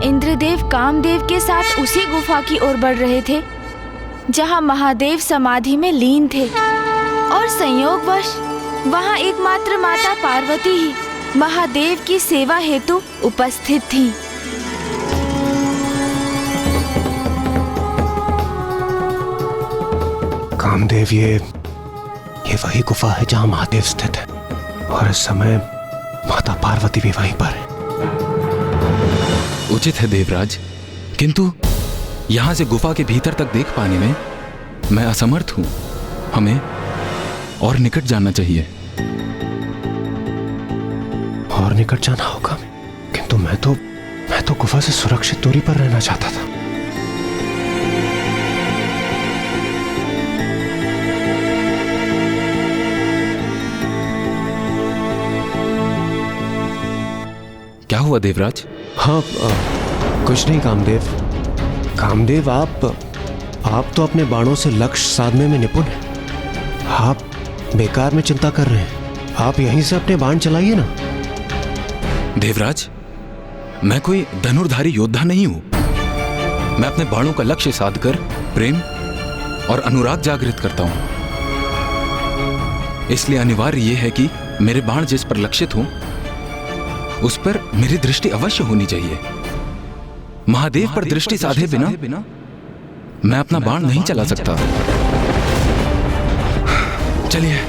इंद्रदेव कामदेव के साथ उसी गुफा की ओर बढ़ रहे थे जहां महादेव समाधि में लीन थे, और संयोगवश वहां एकमात्र माता पार्वती ही महादेव की सेवा हेतु उपस्थित थी। कामदेव, ये वही गुफा है जहां महादेव स्थित है, और इस समय माता पार्वती भी वहीं पर है। उचित है देवराज, किंतु यहां से गुफा के भीतर तक देख पाने में मैं असमर्थ हूं। हमें और निकट जाना चाहिए। और निकट जाना होगा, किंतु मैं तो गुफा से सुरक्षित दूरी पर रहना चाहता था। क्या हुआ देवराज? हाँ, कुछ नहीं कामदेव। कामदेव, आप तो अपने बाणों से लक्ष्य साधने में निपुण हैं। आप बेकार में चिंता कर रहे हैं। आप यहीं से अपने बाण चलाइए ना। देवराज, मैं कोई धनुर्धारी योद्धा नहीं हूं। मैं अपने बाणों का लक्ष्य साधकर प्रेम और अनुराग जागृत करता हूं। इसलिए अनिवार्य यह है कि मेरे बाण जिस पर लक्षित हों उस पर मेरी दृष्टि अवश्य होनी चाहिए। महादेव पर दृष्टि साधे बिना मैं अपना बाण नहीं चला सकता। चलिए,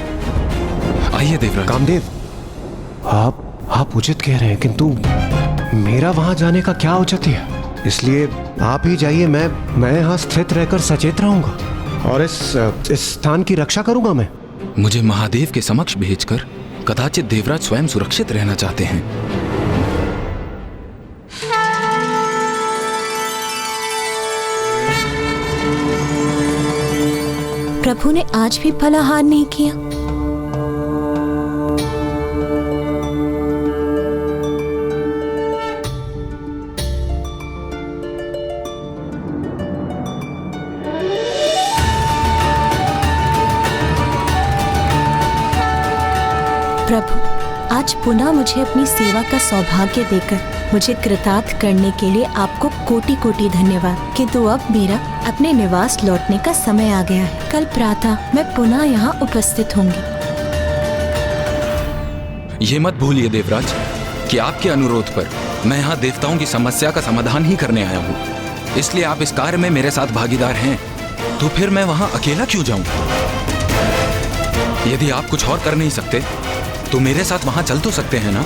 आइए देवराज। कामदेव, आप उचित कह रहे हैं, किंतु मेरा वहां जाने का क्या औचित्य है? इसलिए आप ही जाइए। मैं यहां स्थित रहकर सचेत रहूंगा और इस स्थान की रक्षा करूंगा। मैं मुझे महादेव के समक्ष भेजकर कदाचित देवराज स्वयं सुरक्षित रहना चाहते हैं। प्रभु ने आज भी फलाहार नहीं किया। प्रभु, आज पुनः मुझे अपनी सेवा का सौभाग्य देकर मुझे कृतार्थ करने के लिए आपको कोटि कोटि धन्यवाद। किंतु अब मेरा अपने निवास लौटने का समय आ गया है। कल प्रातः मैं पुनः यहाँ उपस्थित होंगी। ये मत भूलिए देवराज कि आपके अनुरोध पर मैं यहाँ देवताओं की समस्या का समाधान ही करने आया हूँ। इसलिए आप इस कार्य में मेरे साथ भागीदार हैं, तो फिर मैं वहाँ अकेला क्यों जाऊँ? यदि आप कुछ और कर नहीं सकते तो मेरे साथ वहाँ चल तो सकते हैं ना?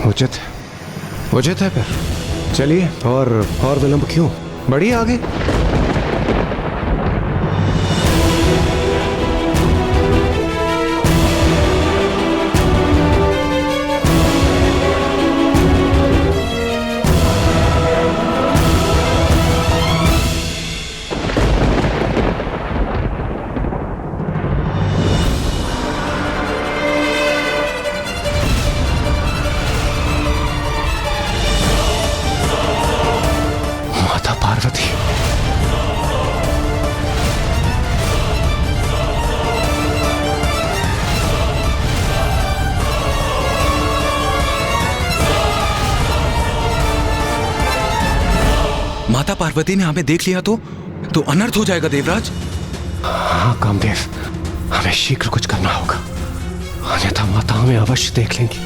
उचित है। फिर चलिए, और विलंब क्यों? बढ़िए आगे। माता पार्वती ने हमें देख लिया तो अनर्थ हो जाएगा देवराज। हाँ कामदेव, हमें शीघ्र कुछ करना होगा, अन्यथा माता हमें अवश्य देख लेंगी।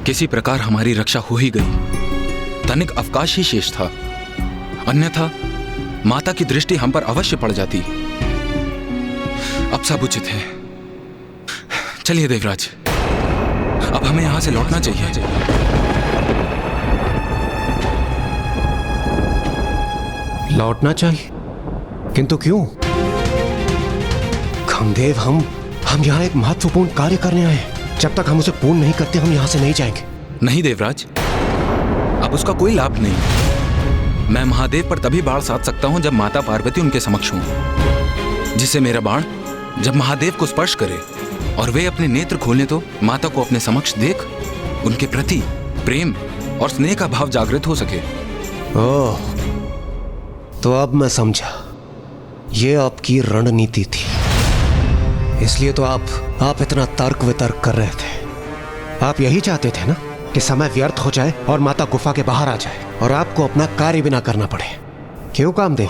किसी प्रकार हमारी रक्षा हो ही गई। तनिक अवकाश ही शेष था, अन्यथा माता की दृष्टि हम पर अवश्य पड़ जाती। अब सब उचित है। चलिए देवराज, अब हमें यहां से लौटना चाहिए। लौटना चाहिए? किंतु क्यों? कामदेव, हम यहाँ एक महत्वपूर्ण कार्य करने आए हैं। जब तक हम उसे पूर्ण नहीं करते हम यहाँ से नहीं जाएंगे। नहीं देवराज, अब उसका कोई लाभ नहीं। मैं महादेव पर तभी बाण साध सकता हूं जब माता पार्वती उनके समक्ष हों, जिससे मेरा बाण जब महादेव को स्पर्श करे और वे अपने नेत्र खोलें तो माता को अपने समक्ष देख उनके प्रति प्रेम और स्नेह का भाव जागृत हो सके। ओह, तो अब मैं समझा, ये आपकी रणनीति थी। इसलिए तो आप इतना तर्क वितर्क कर रहे थे। आप यही चाहते थे ना कि समय व्यर्थ हो जाए और माता गुफा के बाहर आ जाए और आपको अपना कार्य भी ना करना पड़े। क्यों कामदेव?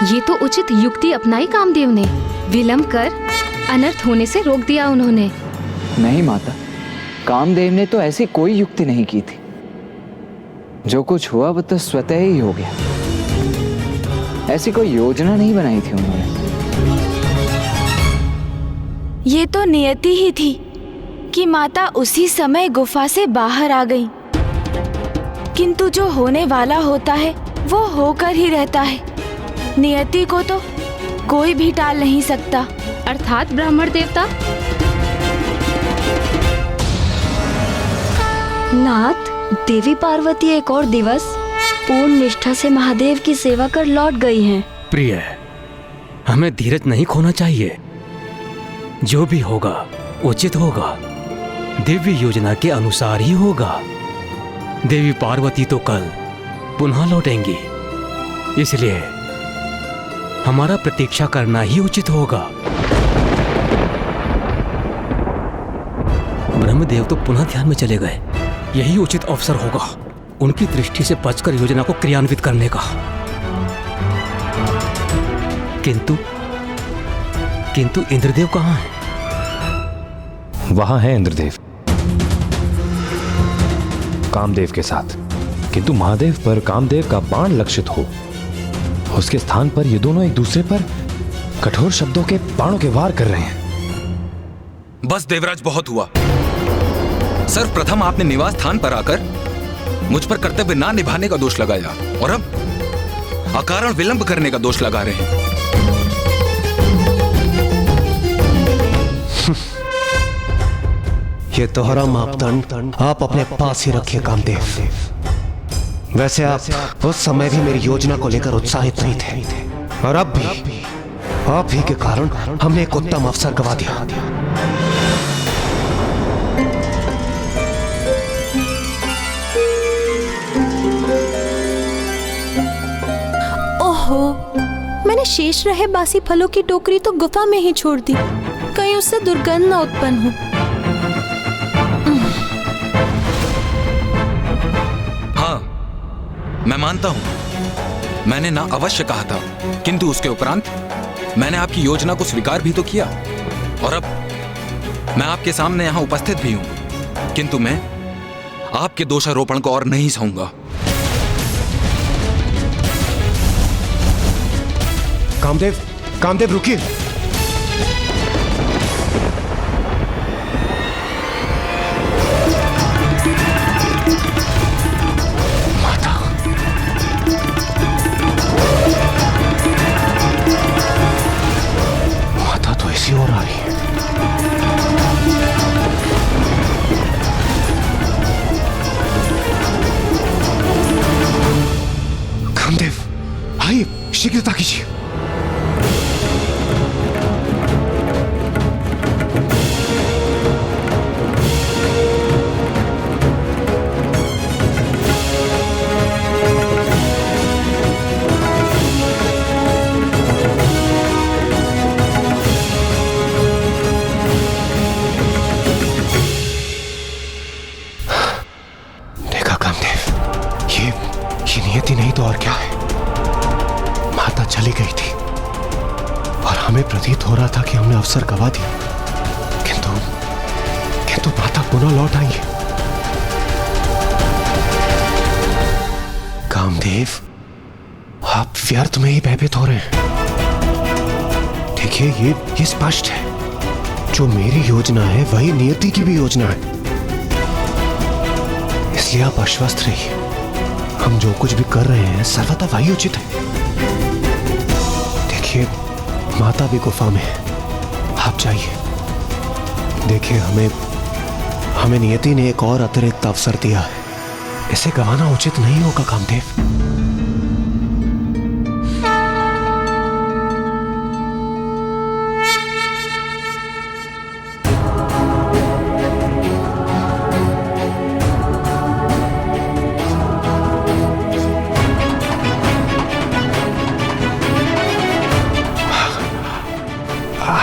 ये तो उचित युक्ति अपनाई कामदेव ने। विलंब कर अनर्थ होने से रोक दिया उन्होंने। नहीं माता, कामदेव ने तो ऐसी कोई युक्ति नहीं की थी। जो कुछ हुआ वो तो स्वतः ही हो गया। ऐसी कोई योजना नहीं बनाई थी उन्होंने। ये तो नियति ही थी कि माता उसी समय गुफा से बाहर आ गई। किंतु जो होने वाला होता है वो होकर ही रहता है। नियति को तो कोई भी टाल नहीं सकता। अर्थात ब्राह्मण देवता। नाथ, देवी पार्वती एक और दिवस पूर्ण निष्ठा से महादेव की सेवा कर लौट गई हैं। प्रिय, हमें धीरज नहीं खोना चाहिए। जो भी होगा उचित होगा, दिव्य योजना के अनुसार ही होगा। देवी पार्वती तो कल पुनः लौटेंगी, इसलिए हमारा प्रतीक्षा करना ही उचित होगा। ब्रह्मदेव तो पुनः ध्यान में चले गए। यही उचित अवसर होगा उनकी दृष्टि से बचकर योजना को क्रियान्वित करने का। किंतु इंद्रदेव कहाँ हैं? वहां है इंद्रदेव, कामदेव के साथ। किंतु महादेव पर कामदेव का बाण लक्षित हो, उसके स्थान पर ये दोनों एक दूसरे पर कठोर शब्दों के बाणों के वार कर रहे हैं। बस देवराज, बहुत हुआ। सर्वप्रथम आपने निवास स्थान पर आकर मुझ पर कर्तव्य ना निभाने का दोष लगाया और अब अकारण विलंब करने का दोष लगा रहे हैं। ये दोहरा मापदंड आप अपने पास ही रखिए कामदेव। वैसे आप उस समय भी मेरी योजना को लेकर उत्साहित नहीं थे और अब भी आप ही के कारण हमने एक उत्तम अवसर गंवा दिया। ओहो, मैंने शेष रहे बासी फलों की टोकरी तो गुफा में ही छोड़ दी। कहीं उससे दुर्गंध न उत्पन्न हो। हाँ, मैं मानता हूं, मैंने ना अवश्य कहा था, किंतु उसके उपरांत मैंने आपकी योजना को स्वीकार भी तो किया और अब मैं आपके सामने यहां उपस्थित भी हूं। किंतु मैं आपके दोषारोपण को और नहीं सहूंगा। कामदेव रुकिए। माता तो इसी ओर आ रही है। कामदेव, आइए, शीघ्रता कीजिए। नियति नहीं तो और क्या है। माता चली गई थी और हमें प्रतीत हो रहा था कि हमने अवसर गंवा दिया, किंतु माता पुनः लौट आई है। कामदेव, आप व्यर्थ में ही भयभीत हो रहे हैं। देखिए, ये स्पष्ट है, जो मेरी योजना है वही नियति की भी योजना है, इसलिए आप आश्वस्त रहिए। हम जो कुछ भी कर रहे हैं सर्वथा वही उचित है। देखिए, माता भी गुफा में है, आप जाइए। देखिए, हमें नियति ने एक और अतिरिक्त अवसर दिया है, इसे गंवाना उचित नहीं होगा कामदेव।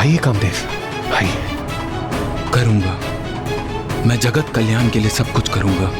आइए कामदेव, आइए। करूंगा, मैं जगत कल्याण के लिए सब कुछ करूंगा।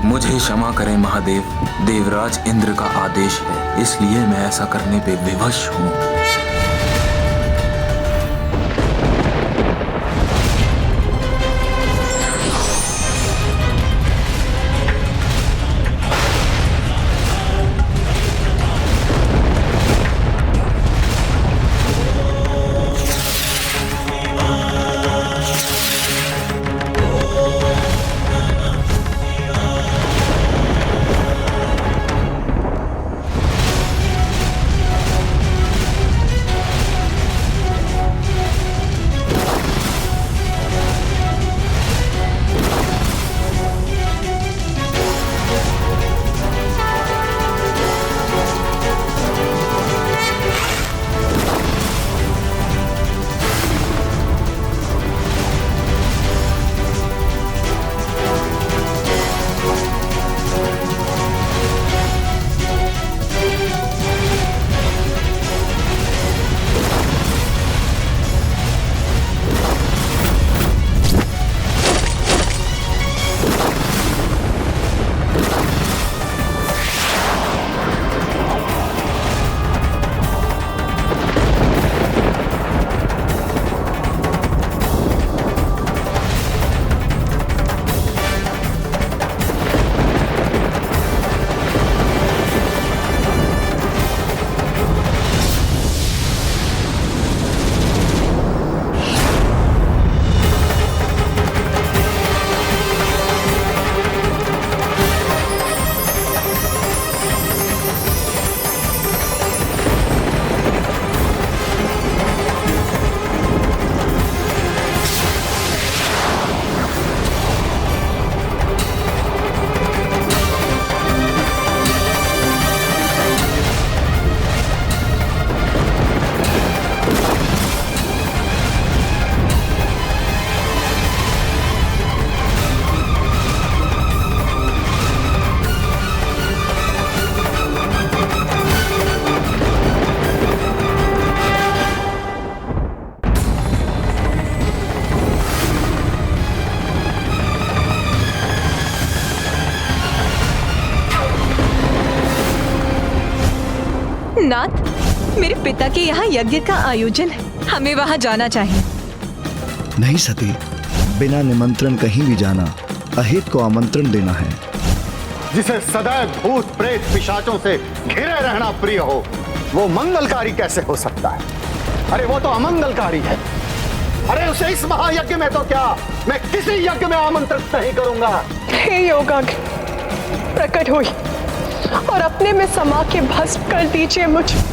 मुझे क्षमा करें महादेव, देवराज इंद्र का आदेश है, इसलिए मैं ऐसा करने पे विवश हूं। नाथ, मेरे पिता के यहाँ यज्ञ का आयोजन है, हमें वहाँ जाना चाहिए। नहीं सती, बिना निमंत्रण कहीं भी जाना अहित को आमंत्रण देना है। जिसे सदैव भूत प्रेत पिशाचों से घिरे रहना प्रिय हो, वो मंगलकारी कैसे हो सकता है? अरे वो तो अमंगलकारी है। अरे उसे इस महायज्ञ में तो क्या, मैं किसी यज्ञ में आमंत्रित नहीं करूंगा। हे योगाग्नि, प्रकट हुई, और अपने में समा के भस्म कर दीजिए मुझे।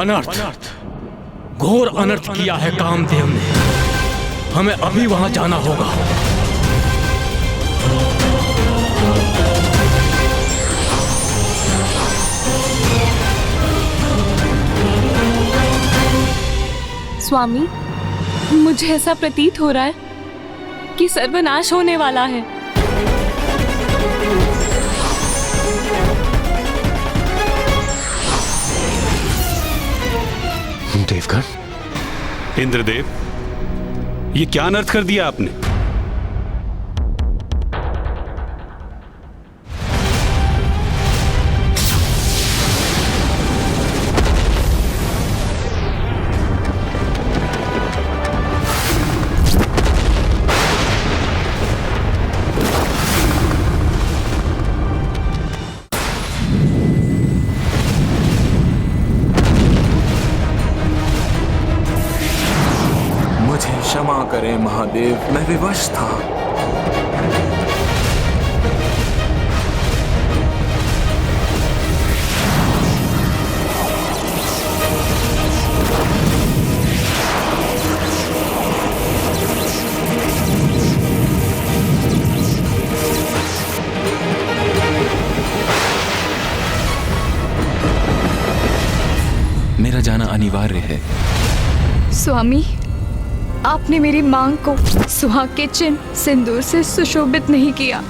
अनर्थ, घोर अनर्थ किया है कामदेव ने। हमें अभी वहां जाना होगा। स्वामी, मुझे ऐसा प्रतीत हो रहा है कि सर्वनाश होने वाला है। देवगण, इंद्रदेव, ये क्या अनर्थ कर दिया आपने? क्षमा करें महादेव, मैं विवश था। मेरा जाना अनिवार्य है। स्वामी, आपने मेरी मांग को सुहाग के चिन्ह सिंदूर से सुशोभित नहीं किया।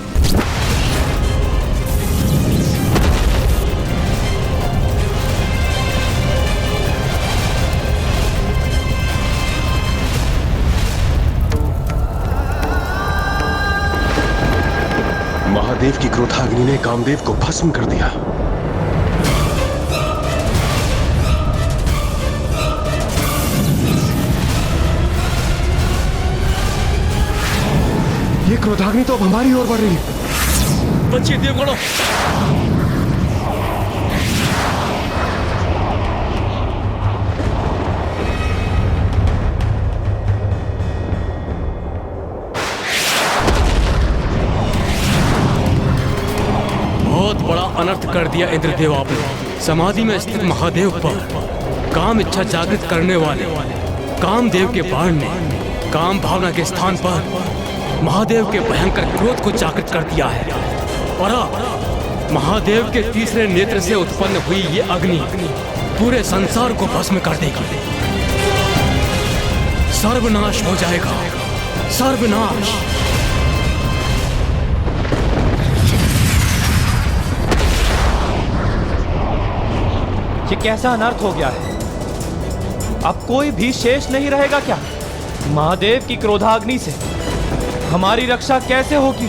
महादेव की क्रोधाग्नि ने कामदेव को भस्म कर दिया। ये क्रोधाग्नि तो अब हमारी ओर बढ़ रही है। बचिए देवगणों। बहुत बड़ा अनर्थ कर दिया इंद्रदेव आपने। समाधि में स्थित महादेव पर काम इच्छा जागृत करने वाले कामदेव के बाण ने काम भावना के स्थान पर महादेव के भयंकर क्रोध को जागृत कर दिया है। और अब महादेव के तीसरे नेत्र से उत्पन्न हुई ये अग्नि पूरे संसार को भस्म कर देगी। सर्वनाश हो जाएगा, सर्वनाश। ये कैसा अनर्थ हो गया है? अब कोई भी शेष नहीं रहेगा क्या? महादेव की क्रोधाग्नि से हमारी रक्षा कैसे होगी?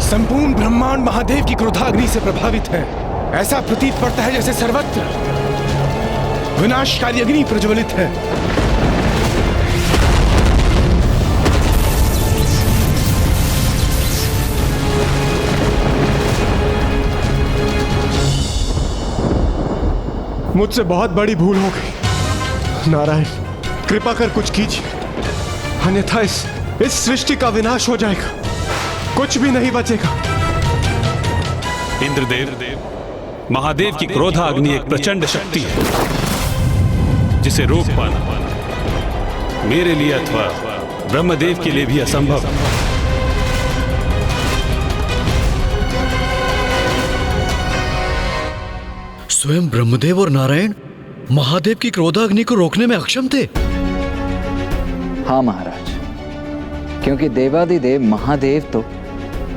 संपूर्ण ब्रह्मांड महादेव की क्रोधाग्नि से प्रभावित है। ऐसा प्रतीत पड़ता है जैसे सर्वत्र विनाशकारी अग्नि प्रज्वलित है। मुझसे बहुत बड़ी भूल हो गई। नारायण, कृपा कर कुछ कीजिए, अन्यथा इस सृष्टि का विनाश हो जाएगा, कुछ भी नहीं बचेगा। इंद्रदेव, महादेव की क्रोधाग्नि एक प्रचंड शक्ति है जिसे रोक पाना मेरे लिए अथवा ब्रह्मदेव के लिए भी असंभव है। स्वयं ब्रह्मदेव और नारायण महादेव की क्रोधाग्नि को रोकने में अक्षम थे। हाँ महाराज, क्योंकि देवादिदेव महादेव तो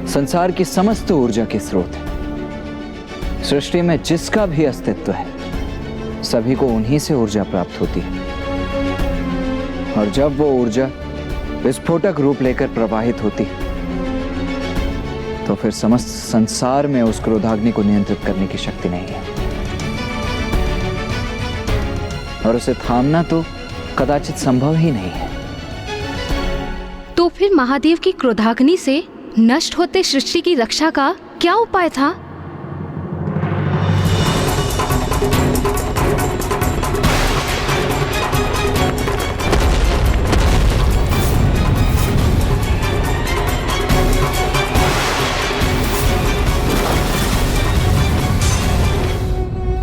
संसार की समस्त ऊर्जा के स्रोत है। सृष्टि में जिसका भी अस्तित्व है सभी को उन्हीं से ऊर्जा प्राप्त होती है, और जब वो ऊर्जा विस्फोटक रूप लेकर प्रवाहित होती है तो फिर समस्त संसार में उस क्रोधाग्नि को नियंत्रित करने की शक्ति नहीं है, और उसे थामना तो कदाचित संभव ही नहीं है। तो फिर महादेव की क्रोधाग्नि से नष्ट होते सृष्टि की रक्षा का क्या उपाय था?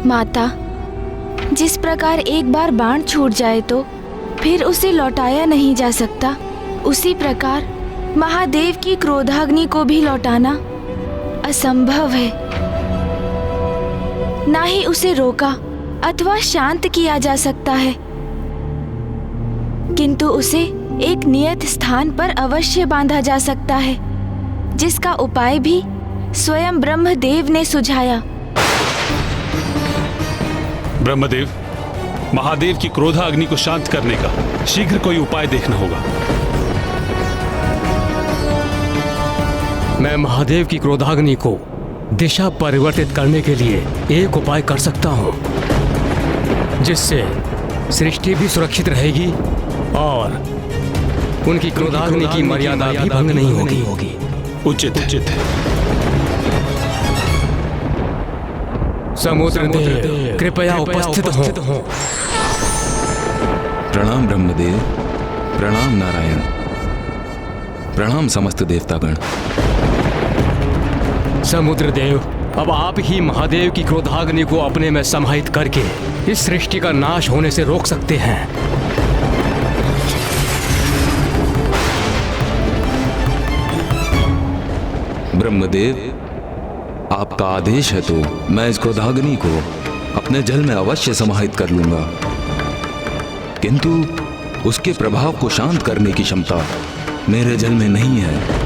माता, जिस प्रकार एक बार बाण छूट जाए तो फिर उसे लौटाया नहीं जा सकता, उसी प्रकार महादेव की क्रोधाग्नि को भी लौटाना असंभव है। ना ही उसे रोका अथवा शांत किया जा सकता है, किंतु उसे एक नियत स्थान पर अवश्य बांधा जा सकता है, जिसका उपाय भी स्वयं ब्रह्मदेव ने सुझाया। ब्रह्मदेव, महादेव की क्रोधाग्नि को शांत करने का शीघ्र कोई उपाय देखना होगा। मैं महादेव की क्रोधाग्नि को दिशा परिवर्तित करने के लिए एक उपाय कर सकता हूँ, जिससे सृष्टि भी सुरक्षित रहेगी और उनकी क्रोधाग्नि की मर्यादा भी भंग नहीं होगी। उचित है। समुद्र देव कृपया उपस्थित हो। प्रणाम ब्रह्मदेव, प्रणाम नारायण, प्रणाम समस्त देवतागण। समुद्र देव, अब आप ही महादेव की क्रोधाग्नि को अपने में समाहित करके इस सृष्टि का नाश होने से रोक सकते हैं। ब्रह्मदेव, आपका आदेश है तो मैं इस क्रोधाग्नि को अपने जल में अवश्य समाहित कर लूंगा, किंतु उसके प्रभाव को शांत करने की क्षमता मेरे जल में नहीं है।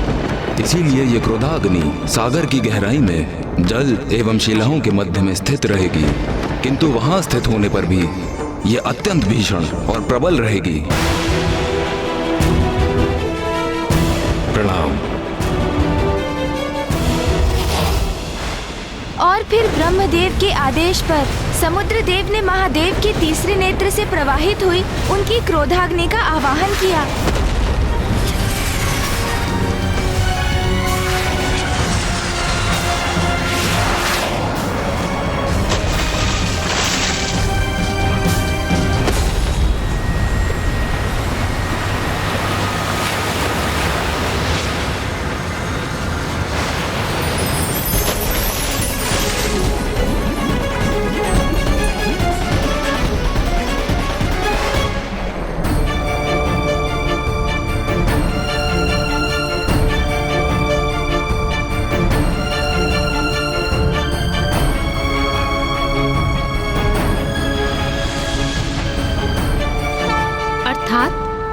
इसीलिए ये क्रोधाग्नि सागर की गहराई में जल एवं शिलाओं के मध्य में स्थित रहेगी, किंतु वहां स्थित होने पर भी ये अत्यंत भीषण और प्रबल रहेगी। प्रणाम। और फिर ब्रह्मदेव के आदेश पर समुद्र देव ने महादेव के तीसरे नेत्र से प्रवाहित हुई उनकी क्रोधाग्नि का आवाहन किया।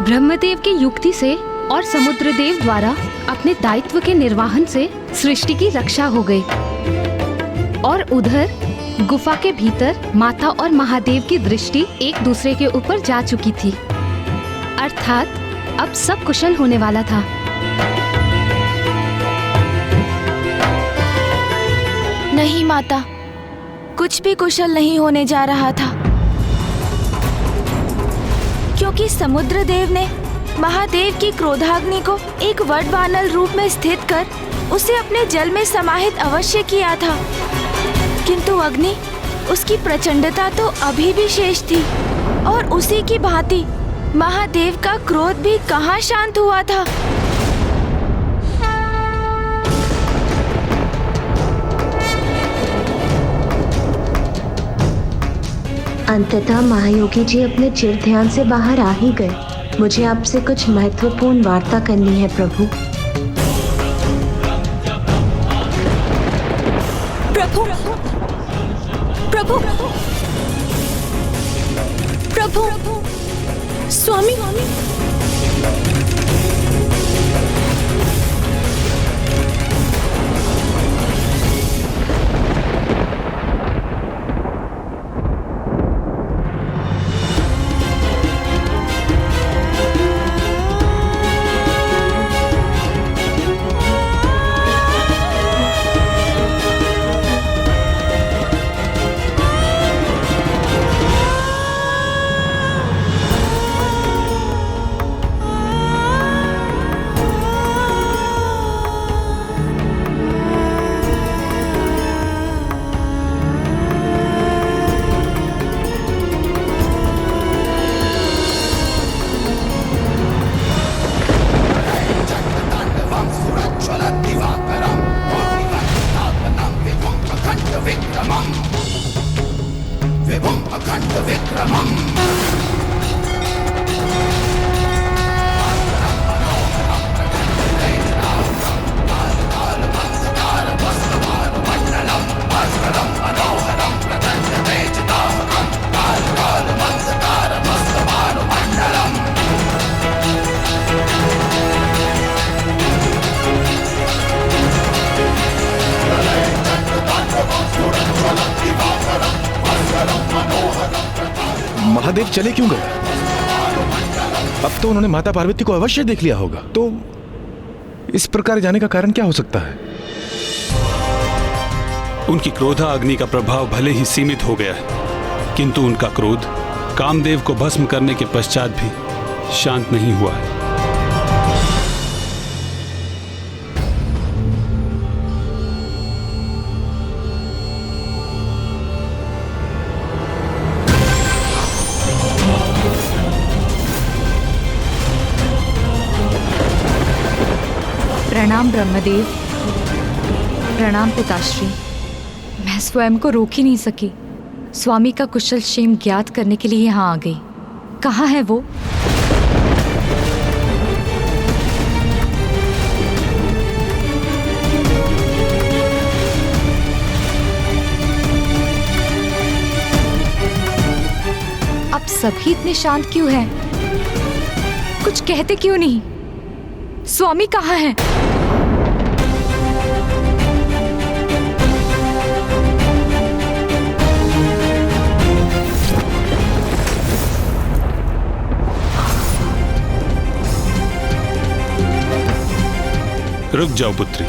ब्रह्मदेव की युक्ति से और समुद्रदेव द्वारा अपने दायित्व के निर्वहन से सृष्टि की रक्षा हो गई, और उधर गुफा के भीतर माता और महादेव की दृष्टि एक दूसरे के ऊपर जा चुकी थी, अर्थात अब सब कुशल होने वाला था। नहीं माता, कुछ भी कुशल नहीं होने जा रहा था, क्योंकि समुद्रदेव ने महादेव की क्रोधाग्नि को एक वडवानल रूप में स्थित कर उसे अपने जल में समाहित अवश्य किया था, किंतु अग्नि उसकी प्रचंडता तो अभी भी शेष थी, और उसी की भांति महादेव का क्रोध भी कहाँ शांत हुआ था। अंततः महायोगी जी अपने चिर ध्यान से बाहर आ ही गए। मुझे आपसे कुछ महत्वपूर्ण वार्ता करनी है प्रभु। प्रभु प्रभु प्रभु स्वामी महादेव चले क्यों गए? अब तो उन्होंने माता पार्वती को अवश्य देख लिया होगा। तो इस प्रकार जाने का कारण क्या हो सकता है? उनकी क्रोधा अग्नि का प्रभाव भले ही सीमित हो गया है, किंतु उनका क्रोध कामदेव को भस्म करने के पश्चात भी शांत नहीं हुआ है। प्रणाम ब्रह्मदेव। प्रणाम पिताश्री। मैं स्वयं को रोक ही नहीं सकी, स्वामी का कुशल क्षेम ज्ञात करने के लिए यहाँ आ गई। कहाँ है वो? अब सभी इतने शांत क्यों हैं? कुछ कहते क्यों नहीं? स्वामी कहाँ हैं? रुक जाओ पुत्री।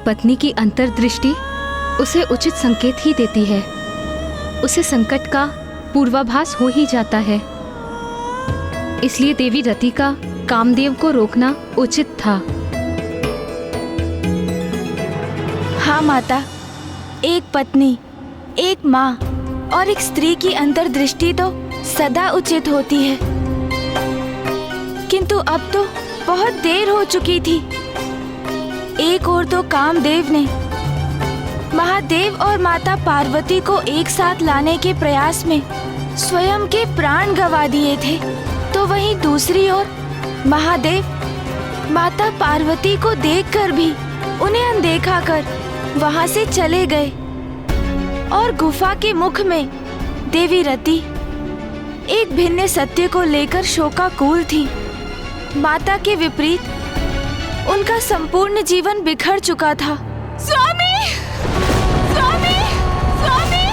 पत्नी की अंतर्दृष्टि उसे उचित संकेत ही देती है। उसे संकट का पूर्वाभास हो ही जाता है। इसलिए देवी रति का कामदेव को रोकना उचित था। हाँ माता, एक पत्नी, एक माँ और एक स्त्री की अंतर्दृष्टि तो सदा उचित होती है, किंतु अब तो बहुत देर हो चुकी थी। एक ओर तो कामदेव ने महादेव और माता पार्वती को एक साथ लाने के प्रयास में स्वयं के प्राण गंवा दिए थे, तो वहीं दूसरी ओर महादेव माता पार्वती को देखकर भी उन्हें अनदेखा कर वहां से चले गए। और गुफा के मुख में देवी रति एक भिन्न सत्य को लेकर शोकाकुल थी। माता के विपरीत उनका संपूर्ण जीवन बिखर चुका था। स्वामी! स्वामी! स्वामी!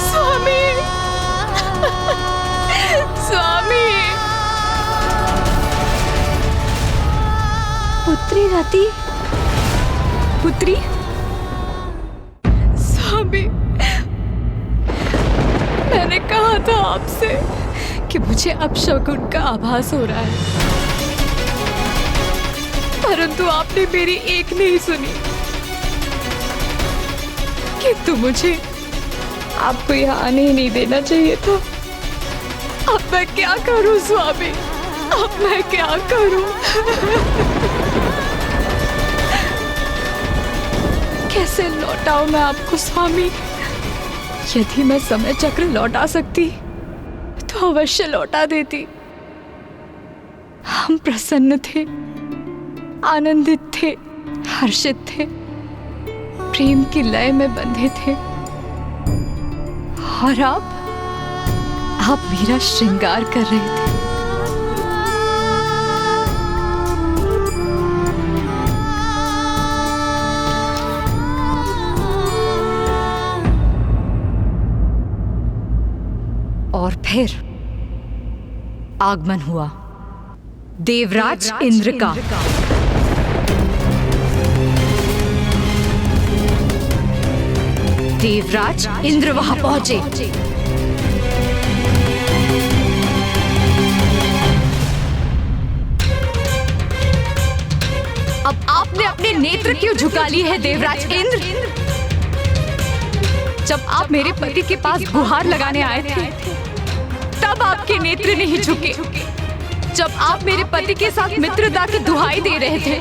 स्वामी! स्वामी! पुत्री रति, पुत्री? स्वामी, मैंने कहा था आपसे कि मुझे अपशकुन का आभास हो रहा है, परंतु आपने मेरी एक नहीं सुनी। किंतु मुझे आपको यहाँ आने ही नहीं देना चाहिए था। अब मैं क्या करूं स्वामी, अब मैं क्या करूं? कैसे लौटाऊं मैं आपको स्वामी? यदि मैं समय चक्र लौटा सकती तो अवश्य लौटा देती। हम प्रसन्न थे, आनंदित थे, हर्षित थे, प्रेम की लय में बंधे थे। और आप मेरा श्रृंगार कर रहे थे। और फिर आगमन हुआ देवराज इंद्र का। देवराज इंद्र वहां पहुंचे। अब आपने अपने नेत्र क्यों झुका लिए है देवराज इंद्र? जब आप मेरे पति के पास गुहार लगाने आए थे तब आपके नेत्र नहीं झुके। जब आप मेरे पति के साथ मित्रता की दुहाई दे रहे थे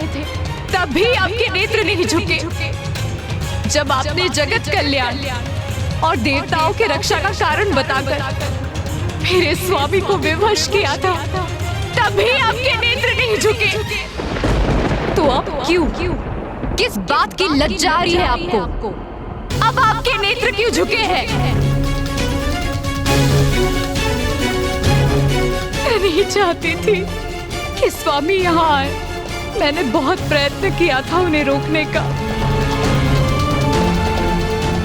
तब भी आपके नेत्र नहीं झुके। जब आपने जगत कल्याण और देवताओं के रक्षा का कारण बताकर मेरे स्वामी को विवश किया था तब भी आपके नेत्र नहीं झुके। तो अब क्यों, किस बात की लज्जा आ रही है आपको? अब आपके नेत्र क्यों झुके हैं? मैं नहीं चाहती थी कि स्वामी यहाँ आए। मैंने बहुत प्रयत्न किया था उन्हें रोकने का,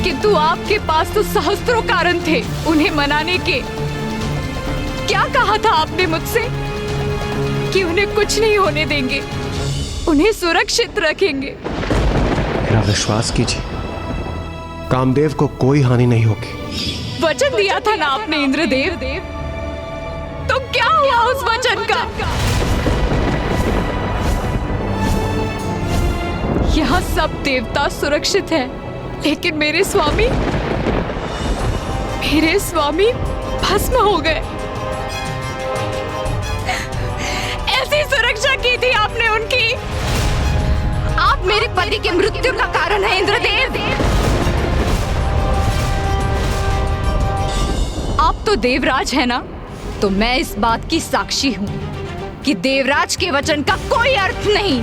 किंतु आपके पास तो सहस्त्रों कारण थे उन्हें मनाने के। क्या कहा था आपने मुझसे कि उन्हें कुछ नहीं होने देंगे, उन्हें सुरक्षित रखेंगे। मेरा विश्वास कीजिए, कामदेव को कोई हानि नहीं होगी। वचन दिया था ना आपने इंद्रदेव, तो क्या हुआ उस वचन का? यहाँ सब देवता सुरक्षित हैं, लेकिन मेरे स्वामी भस्म हो गए। ऐसी सुरक्षा की थी आपने उनकी। आप मेरे पति की मृत्यु का कारण है इंद्रदेव। आप तो देवराज है ना, तो मैं इस बात की साक्षी हूँ कि देवराज के वचन का कोई अर्थ नहीं।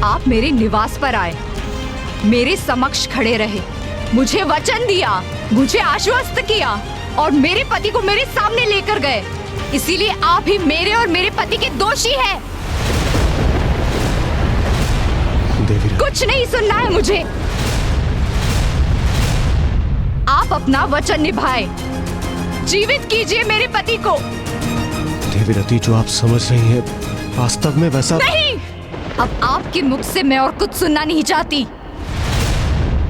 आप मेरे निवास पर आए, मेरे समक्ष खड़े रहे, मुझे वचन दिया, मुझे आश्वस्त किया और मेरे पति को मेरे सामने लेकर गए। इसीलिए आप ही मेरे और मेरे पति के दोषी हैं। कुछ नहीं सुनना है मुझे। आप अपना वचन निभाए, जीवित कीजिए मेरे पति को। देवीरति, जो आप समझ रही हैं वास्तव में वैसा नहीं। अब आपके मुख से मैं और कुछ सुनना नहीं चाहती।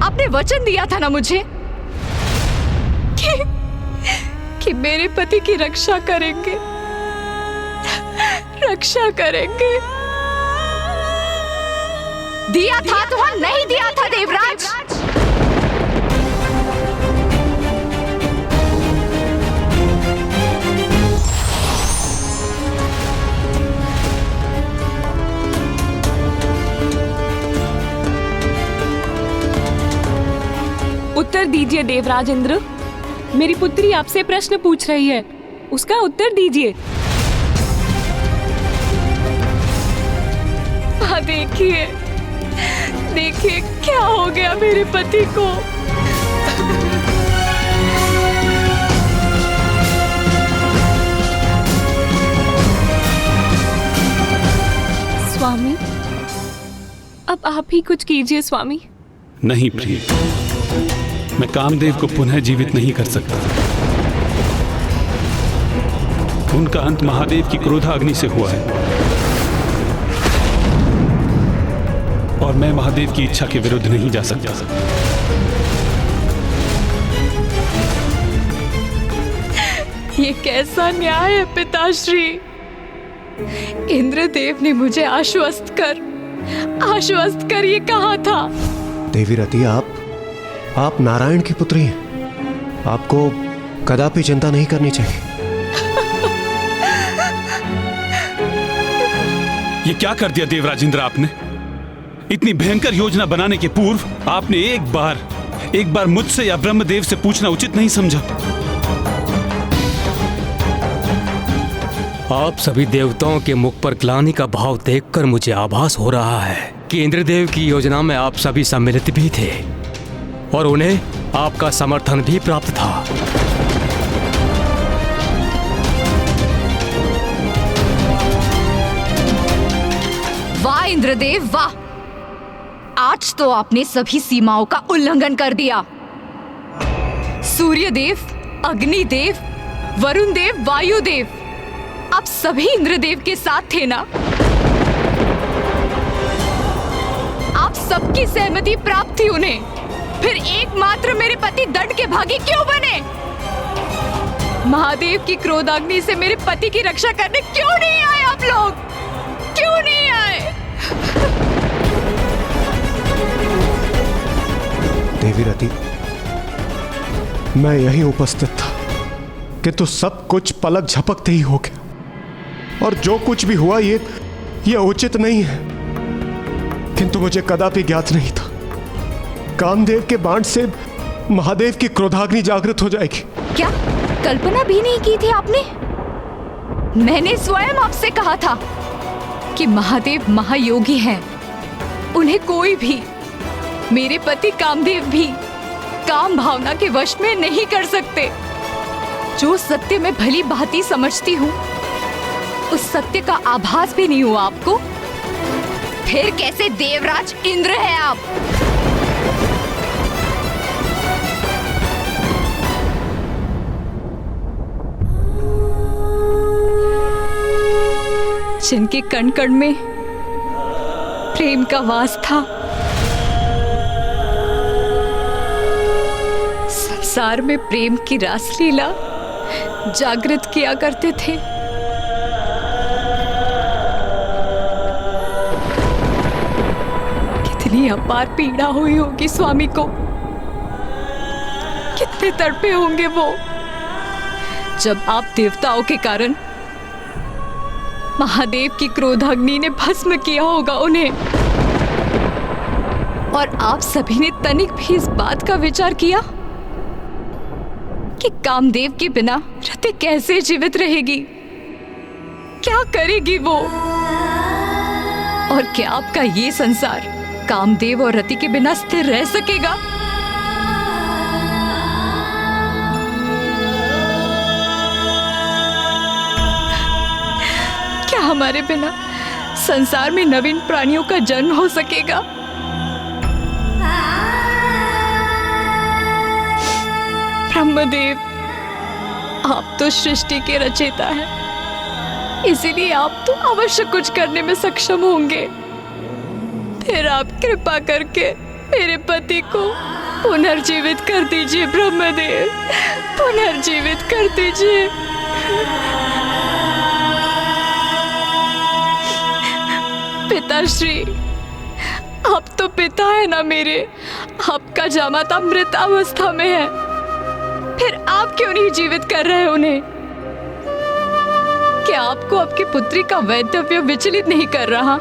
आपने वचन दिया था ना मुझे कि मेरे पति की रक्षा करेंगे, रक्षा करेंगे। दिया था तो नहीं दिया था देवराज? उत्तर दीजिए देवराज इंद्र। मेरी पुत्री आपसे प्रश्न पूछ रही है, उसका उत्तर दीजिए। हाँ, देखिए देखिए क्या हो गया मेरे पति को। स्वामी, अब आप ही कुछ कीजिए स्वामी। नहीं प्रिय, मैं कामदेव को पुनः जीवित नहीं कर सकता। उनका अंत महादेव की क्रोधाग्नि से हुआ है और मैं महादेव की इच्छा के विरुद्ध नहीं जा सकता। ये कैसा न्याय है पिताश्री। इंद्रदेव ने मुझे आश्वस्त कर ये कहा था। देवी रति, आप नारायण की पुत्री हैं। आपको कदापि चिंता नहीं करनी चाहिए। ये क्या कर दिया देवराज इंद्र आपने? इतनी भयंकर योजना बनाने के पूर्व आपने एक बार मुझसे या ब्रह्मदेव से पूछना उचित नहीं समझा। आप सभी देवताओं के मुख पर ग्लानि का भाव देखकर मुझे आभास हो रहा है कि इंद्रदेव की योजना में आप सभी सम्मिलित भी थे और उन्हें आपका समर्थन भी प्राप्त था। वाह इंद्रदेव वाह! आज तो आपने सभी सीमाओं का उल्लंघन कर दिया। सूर्यदेव, अग्निदेव, वरुण देव, वायुदेव, आप सभी इंद्रदेव के साथ थे ना? आप सबकी सहमति प्राप्त थी उन्हें, फिर एकमात्र मेरे पति दंड के भागी क्यों बने? महादेव की क्रोधाग्नि से मेरे पति की रक्षा करने क्यों नहीं आए आप लोग? क्यों नहीं आए? देवी रति, मैं यहीं उपस्थित था किंतु सब कुछ पलक झपकते ही हो गया और जो कुछ भी हुआ ये उचित नहीं है। किंतु मुझे कदापि ज्ञात नहीं था कामदेव के बाण से महादेव की क्रोधाग्नि जागृत हो जाएगी। क्या कल्पना भी नहीं की थी आपने? मैंने स्वयं आपसे कहा था कि महादेव महायोगी हैं। उन्हें कोई भी, मेरे पति कामदेव भी, काम भावना के वश में नहीं कर सकते। जो सत्य मैं भली भांति समझती हूँ, उस सत्य का आभास भी नहीं हुआ आपको। फिर कैसे देवराज इंद्र है आप? जिनके कण कण में प्रेम का वास था, संसार में प्रेम की रासलीला जागृत किया करते थे। कितनी अपार पीड़ा हुई होगी स्वामी को, कितने तड़पे होंगे वो, जब आप देवताओं के कारण महादेव की क्रोधाग्नि ने भस्म किया होगा उन्हें। और आप सभी ने तनिक भी इस बात का विचार किया कि कामदेव के बिना रति कैसे जीवित रहेगी, क्या करेगी वो? और क्या आपका ये संसार कामदेव और रति के बिना स्थिर रह सकेगा? क्या हमारे बिना संसार में नवीन प्राणियों का जन्म हो सकेगा? ब्रह्मदेव, आप तो सृष्टि के रचयिता हैं, इसीलिए आप तो अवश्य कुछ करने में सक्षम होंगे। फिर आप कृपा करके मेरे पति को पुनर्जीवित कर दीजिए ब्रह्मदेव, पुनर्जीवित कर दीजिए। पिताश्री, आप तो पिता है ना मेरे, आपका जामाता मृत अवस्था में है, फिर आप क्यों नहीं जीवित कर रहे उन्हें? क्या आपको आपकी पुत्री का वैधव्य विचलित नहीं कर रहा?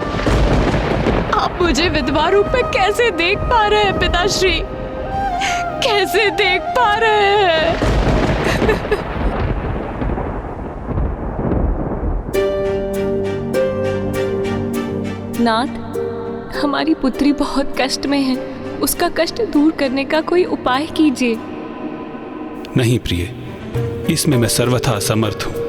आप मुझे विधवा रूप में कैसे देख पा रहे हैं पिताश्री? कैसे देख पा रहे हैं? नाथ, हमारी पुत्री बहुत कष्ट में है। उसका कष्ट दूर करने का कोई उपाय कीजिए। नहीं प्रिय, इसमें मैं सर्वथा असमर्थ हूं।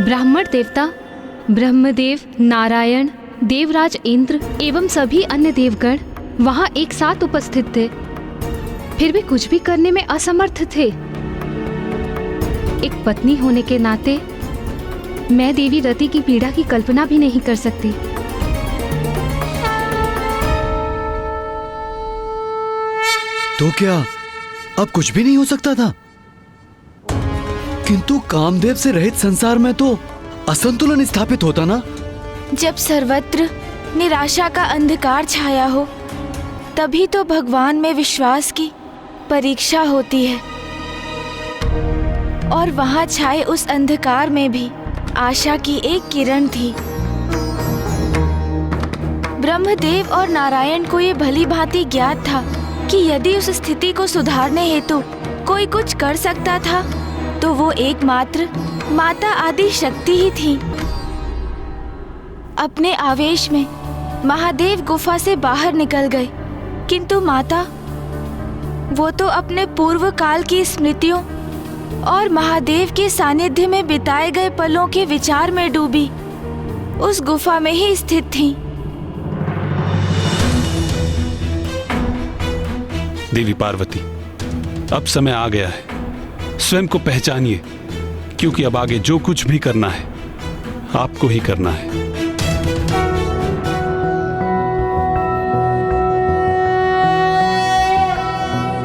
ब्राह्मण देवता ब्रह्मदेव, नारायण, देवराज इंद्र एवं सभी अन्य देवगण वहां एक साथ उपस्थित थे, फिर भी कुछ भी करने में असमर्थ थे। एक पत्नी होने के नाते मैं देवी रति की पीड़ा की कल्पना भी नहीं कर सकती। तो क्या अब कुछ भी नहीं हो सकता था? किंतु कामदेव से रहित संसार में तो असंतुलन स्थापित होता ना। जब सर्वत्र निराशा का अंधकार छाया हो, तभी तो भगवान में विश्वास की परीक्षा होती है। और वहां छाए उस अंधकार में भी आशा की एक किरण थी। ब्रह्मदेव और नारायण को ये भली भांति ज्ञात था कि यदि उस स्थिति को सुधारने हेतु कोई कुछ कर सकता था तो वो एकमात्र माता आदि शक्ति ही थी। अपने आवेश में महादेव गुफा से बाहर निकल गए, किंतु माता वो तो अपने पूर्व काल की स्मृतियों और महादेव के सानिध्य में बिताए गए पलों के विचार में डूबी उस गुफा में ही स्थित थी। देवी पार्वती, अब समय आ गया है, स्वयं को पहचानिए, क्योंकि अब आगे जो कुछ भी करना है आपको ही करना है।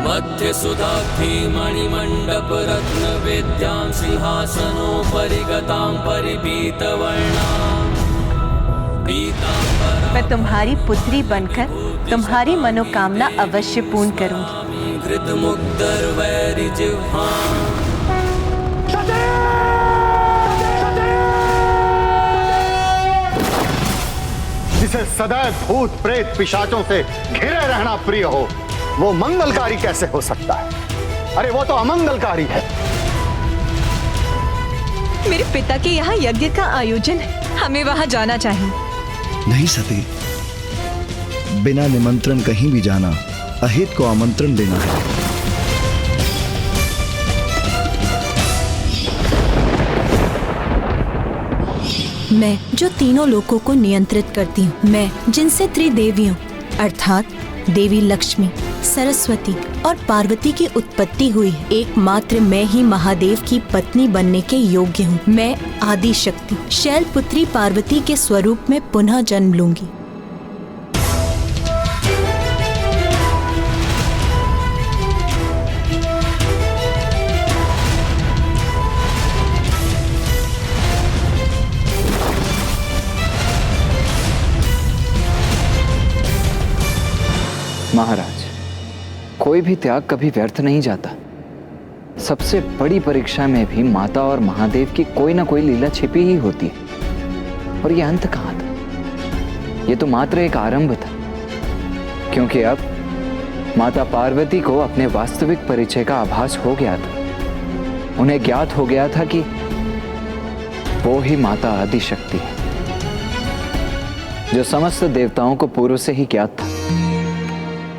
मध्य सुधाब्धि मणिमंडप रत्न वेद्यां सिंहासनोपरि गतां परिपीतवर्णां पीतांबरां। मैं तुम्हारी पुत्री बनकर तुम्हारी मनोकामना अवश्य पूर्ण करूंगी। जिसे सदैव भूत प्रेत पिशाचों से घिरे रहना प्रिय हो, वो मंगलकारी कैसे हो सकता है? अरे वो तो अमंगलकारी है। मेरे पिता के यहाँ यज्ञ का आयोजन है, हमें वहाँ जाना चाहिए। नहीं सती, बिना निमंत्रण कहीं भी जाना अहित को आमंत्रण देना है। मैं जो तीनों लोकों को नियंत्रित करती हूँ, मैं जिनसे त्रिदेवियों अर्थात देवी लक्ष्मी, सरस्वती और पार्वती की उत्पत्ति हुई है, एकमात्र मैं ही महादेव की पत्नी बनने के योग्य हूँ। मैं आदि शक्ति शैलपुत्री पार्वती के स्वरूप में पुनः जन्म लूंगी। महाराज, कोई भी त्याग कभी व्यर्थ नहीं जाता। सबसे बड़ी परीक्षा में भी माता और महादेव की कोई ना कोई लीला छिपी ही होती है। और ये अंत कहाँ था? ये तो मात्र एक आरंभ था, क्योंकि अब माता पार्वती को अपने वास्तविक परिचय का आभास हो गया था। उन्हें ज्ञात हो गया था कि वो ही माता आदि शक्ति है, जो समस्त देवताओं को पूर्व से ही ज्ञात था।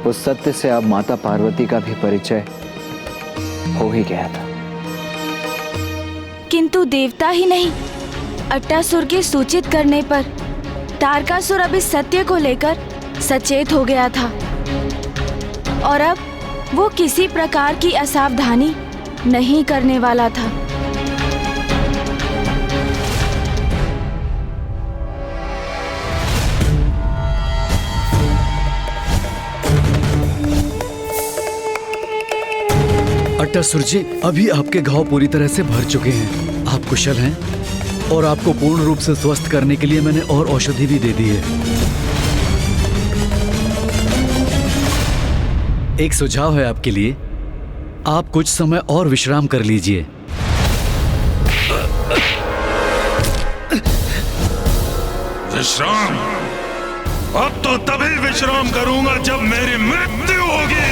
उस सत्य से अब माता पार्वती का भी परिचय हो ही गया था। किंतु देवता ही नहीं, अट्टासुर के सूचित करने पर तारकासुर अब इस सत्य को लेकर सचेत हो गया था और अब वो किसी प्रकार की असावधानी नहीं करने वाला था। टसुर जी, अभी आपके घाव पूरी तरह से भर चुके हैं। आप कुशल हैं और आपको पूर्ण रूप से स्वस्थ करने के लिए मैंने और औषधि भी दे दी है। एक सुझाव है आपके लिए, आप कुछ समय और विश्राम कर लीजिए। विश्राम? अब तो तभी विश्राम करूंगा जब मेरी मृत्यु होगी।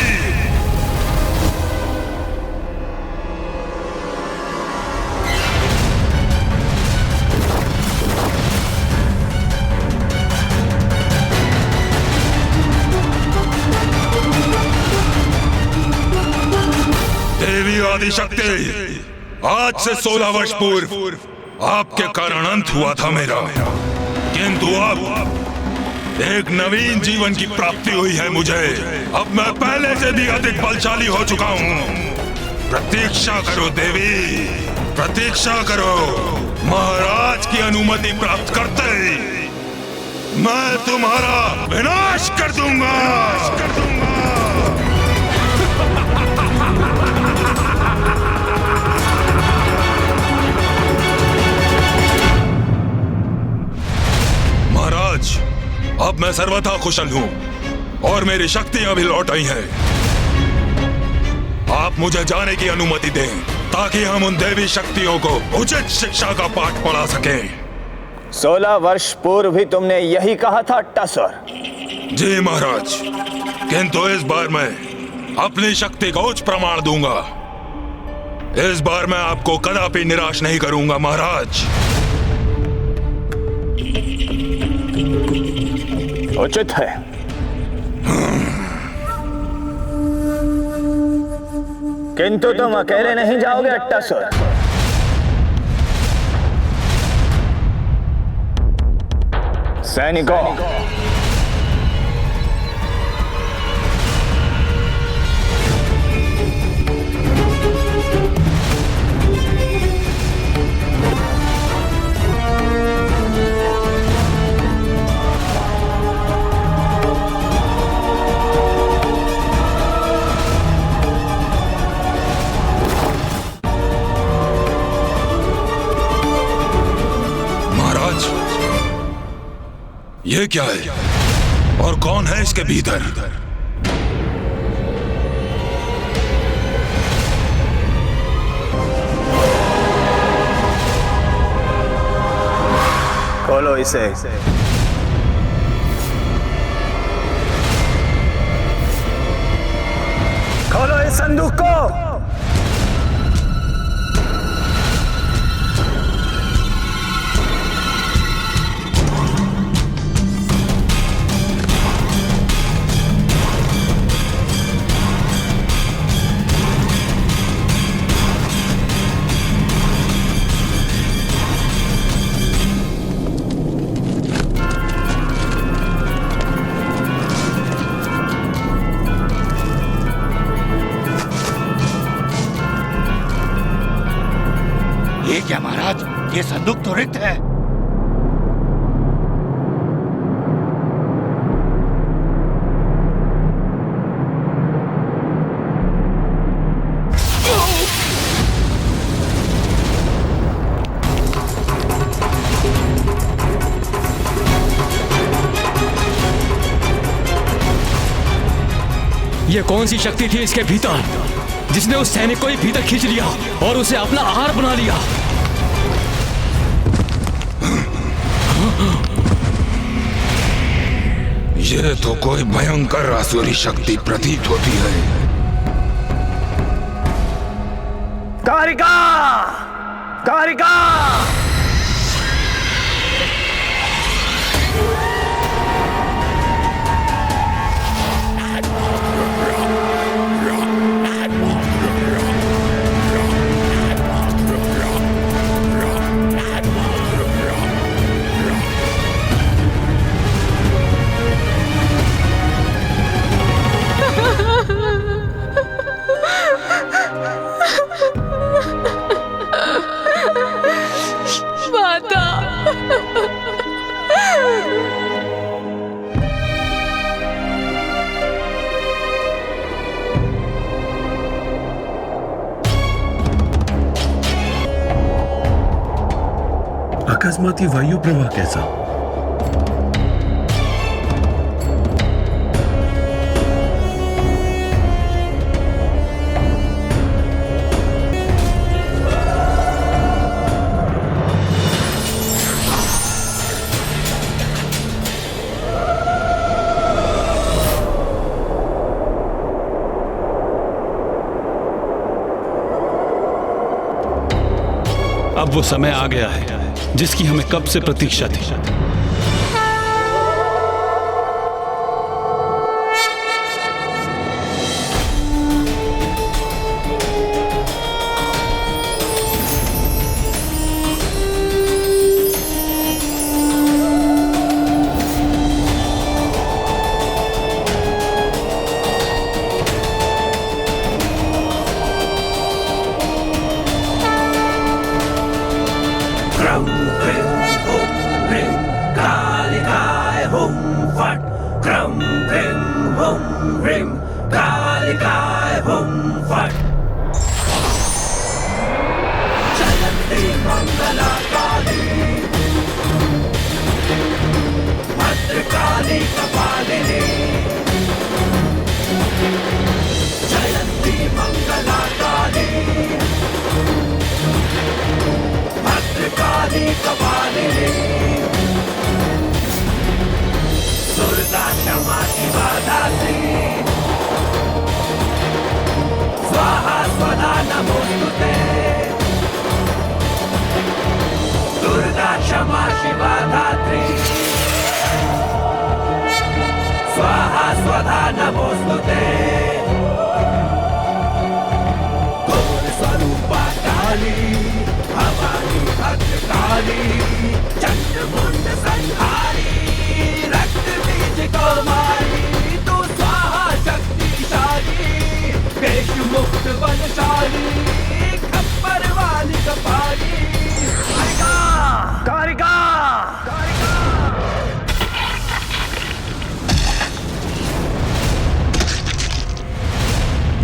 देवी आदिशक्ति, आज से 16 वर्ष पूर्व आपके कारण अंत हुआ था मेरा, किंतु अब एक नवीन जीवन की प्राप्ति हुई है मुझे। अब मैं पहले से भी अधिक बलशाली हो चुका हूँ। प्रतीक्षा करो देवी, प्रतीक्षा करो। महाराज की अनुमति प्राप्त करते ही मैं तुम्हारा विनाश कर दूंगा। महाराज, अब मैं सर्वथा कुशल हूं और मेरी शक्तियां भी लौट आई हैं। आप मुझे जाने की अनुमति दें ताकि हम उन देवी शक्तियों को उचित शिक्षा का पाठ पढ़ा सकें। 16 वर्ष पूर्व भी तुमने यही कहा था टसर? जी महाराज, किंतु इस बार मैं अपनी शक्ति का उच्च प्रमाण दूंगा। इस बार मैं आपको कदापि निराश नहीं करूंगा महाराज। उचित है। किंतु तुम अकेले नहीं जाओगे टसर। सैनिकों, ये क्या है और कौन है इसके भीतर? खोलो इसे। खोलो इस संदूक को। ये क्या महाराज, ये संदूक तो रिक्त है। ये कौन सी शक्ति थी इसके भीतर जिसने उस सैनिक को ही भीतर खींच लिया और उसे अपना आहार बना लिया? ये तो कोई भयंकर आसुरी शक्ति प्रतीत होती है। कारिका! कारिका! प्लाज्माती वायु प्रवाह कैसा? अब वो समय आ गया है जिसकी हमें कब से प्रतीक्षा थी।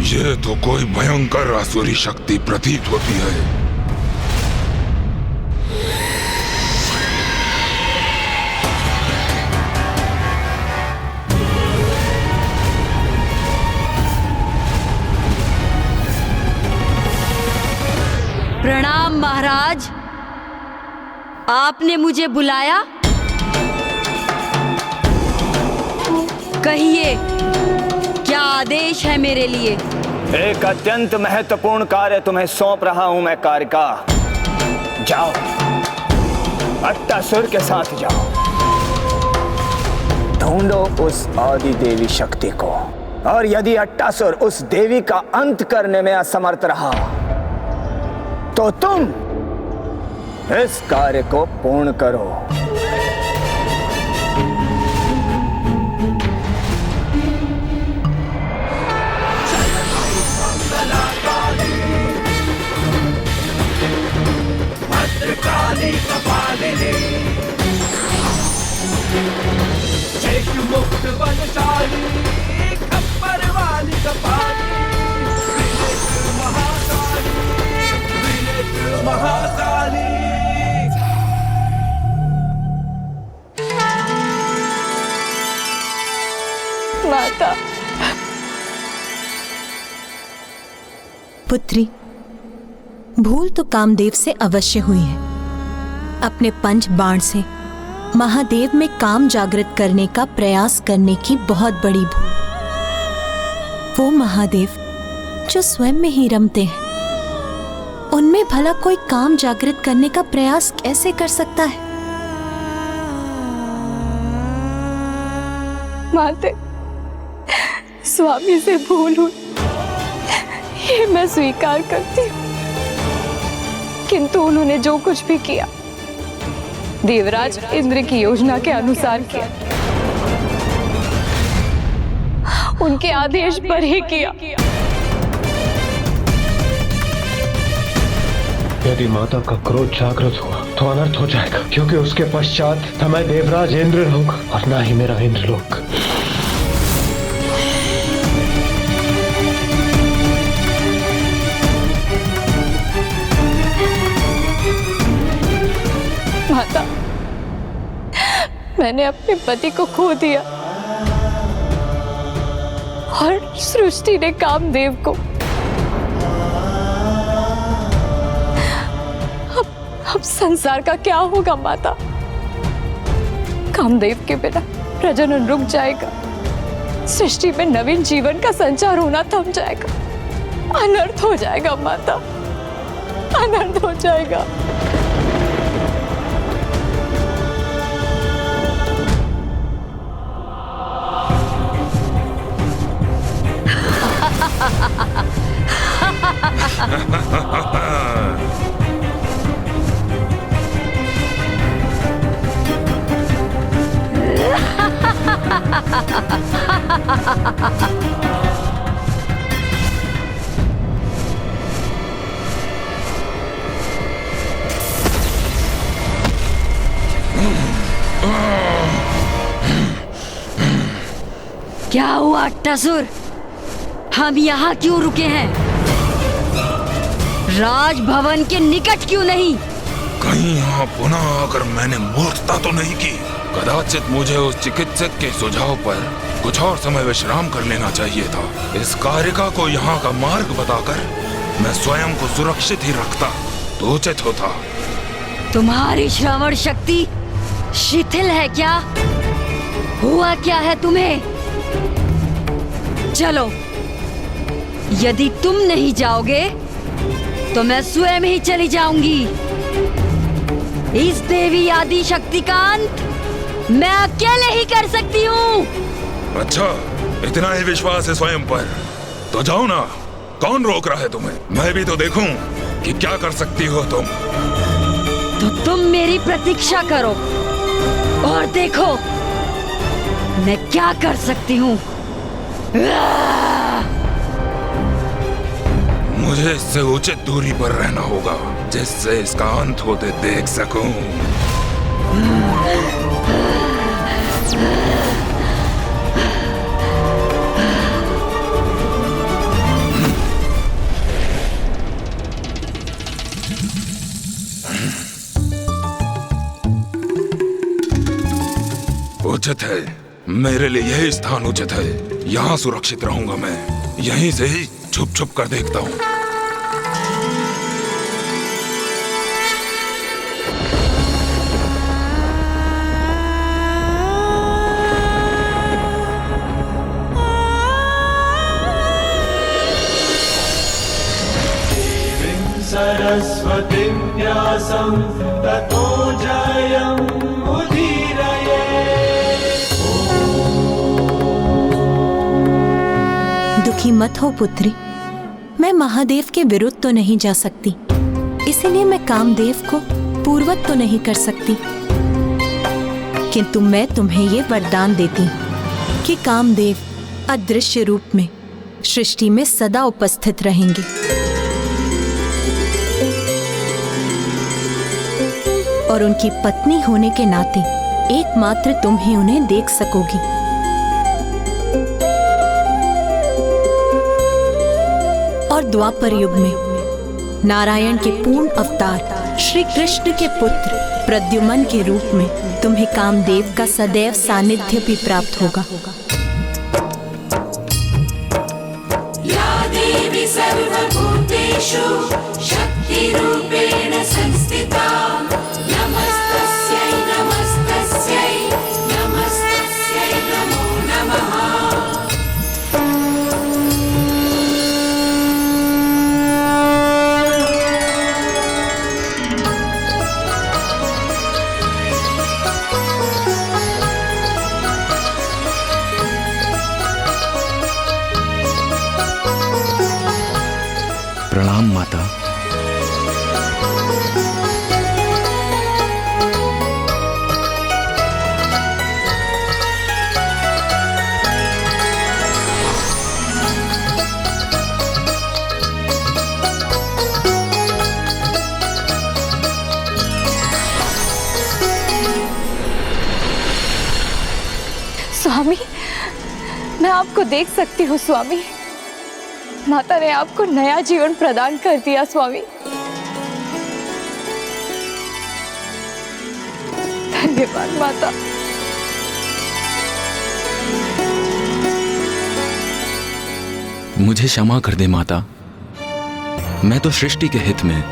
ये तो कोई भयंकर आसुरी शक्ति प्रतीत होती है। प्रणाम महाराज, आपने मुझे बुलाया? कहिए, क्या आदेश है मेरे लिए? एक अत्यंत महत्वपूर्ण कार्य तुम्हें सौंप रहा हूं मैं कारिका। जाओ, अट्टासुर के साथ जाओ, ढूंढो उस आदि देवी शक्ति को, और यदि अट्टासुर उस देवी का अंत करने में असमर्थ रहा तो तुम इस कार्य को पूर्ण करो। काली कपालिनी, शेष मुक्त बलशाली, खप्पर वाली कपाली, त्रिनेत्र महाकाली, त्रिनेत्र महाकाली। माता। पुत्री, भूल तो कामदेव से अवश्य हुई है। अपने पंच बाण से महादेव में काम जागृत करने का प्रयास करने की बहुत बड़ी भूल। वो महादेव जो स्वयं में ही रमते हैं, उनमें भला कोई काम जागृत करने का प्रयास कैसे कर सकता है? माते, स्वामी से भूल हुई, ये मैं स्वीकार करती हूँ, किंतु उन्होंने जो कुछ भी किया देवराज इंद्र की योजना के अनुसार किया, उनके आदेश पर ही किया। यदि माता का क्रोध जागृत हुआ तो अनर्थ हो जाएगा, क्योंकि उसके पश्चात न मैं देवराज इंद्र लोक और न ही मेरा इंद्रलोक। माता, मैंने अपने पति को खो दिया और सृष्टि ने कामदेव को। अब संसार का क्या होगा माता? कामदेव के बिना प्रजनन रुक जाएगा, सृष्टि में नवीन जीवन का संचार होना थम जाएगा, अनर्थ हो जाएगा माता, अनर्थ हो जाएगा। क्या हुआ अट्टासुर? हम यहाँ क्यों रुके हैं? राजभवन के निकट क्यों नहीं? कहीं यहाँ पुनः आकर मैंने मूर्खता तो नहीं की? कदाचित मुझे उस चिकित्सक के सुझाव पर कुछ और समय विश्राम कर लेना चाहिए था। इस कारिका को यहाँ का मार्ग बताकर मैं स्वयं को सुरक्षित ही रखता तो उचित होता। तुम्हारी श्रवण शक्ति शिथिल है क्या? हुआ क्या है तुम्हें? चलो, यदि तुम नहीं जाओगे तो मैं स्वयं ही चली जाऊंगी। इस देवी आदि शक्ति का अंत मैं अकेले ही कर सकती हूँ। अच्छा, इतना ही विश्वास है स्वयं पर, तो जाओ ना। कौन रोक रहा है तुम्हें? मैं भी तो देखूं कि क्या कर सकती हो तुम। तो तुम मेरी प्रतीक्षा करो और देखो मैं क्या कर सकती हूँ। मुझे इससे उचित दूरी पर रहना होगा जिससे इसका अंत होते देख सकूं। उचित है, मेरे लिए यही स्थान उचित है। यहाँ सुरक्षित रहूंगा मैं। यहीं से ही छुप छुप कर देखता हूँ। सरस्वतीं व्यासं ततो जयं उदीरये। दुखी मत हो पुत्री, मैं महादेव के विरुद्ध तो नहीं जा सकती, इसीलिए मैं कामदेव को पूर्वत तो नहीं कर सकती, किंतु मैं तुम्हें ये वरदान देती हूँ कि कामदेव अदृश्य रूप में सृष्टि में सदा उपस्थित रहेंगे। और उनकी पत्नी होने के नाते एकमात्र तुम ही उन्हें देख सकोगी। और द्वापर युग में नारायण के पूर्ण अवतार श्री कृष्ण के पुत्र प्रद्युमन के रूप में तुम्हें कामदेव का सदैव सानिध्य भी प्राप्त होगा। या देवी सर्वभूतेषु शक्तिरूपेण संस्थिता, नमस्तस्यै नमस्तस्यै नमस्तस्यै नमो नमः। प्रणाम माता। स्वामी, मैं आपको देख सकती हूँ स्वामी। माता ने आपको नया जीवन प्रदान कर दिया स्वामी। धन्यवाद माता, मुझे क्षमा कर दे माता। मैं तो सृष्टि के हित में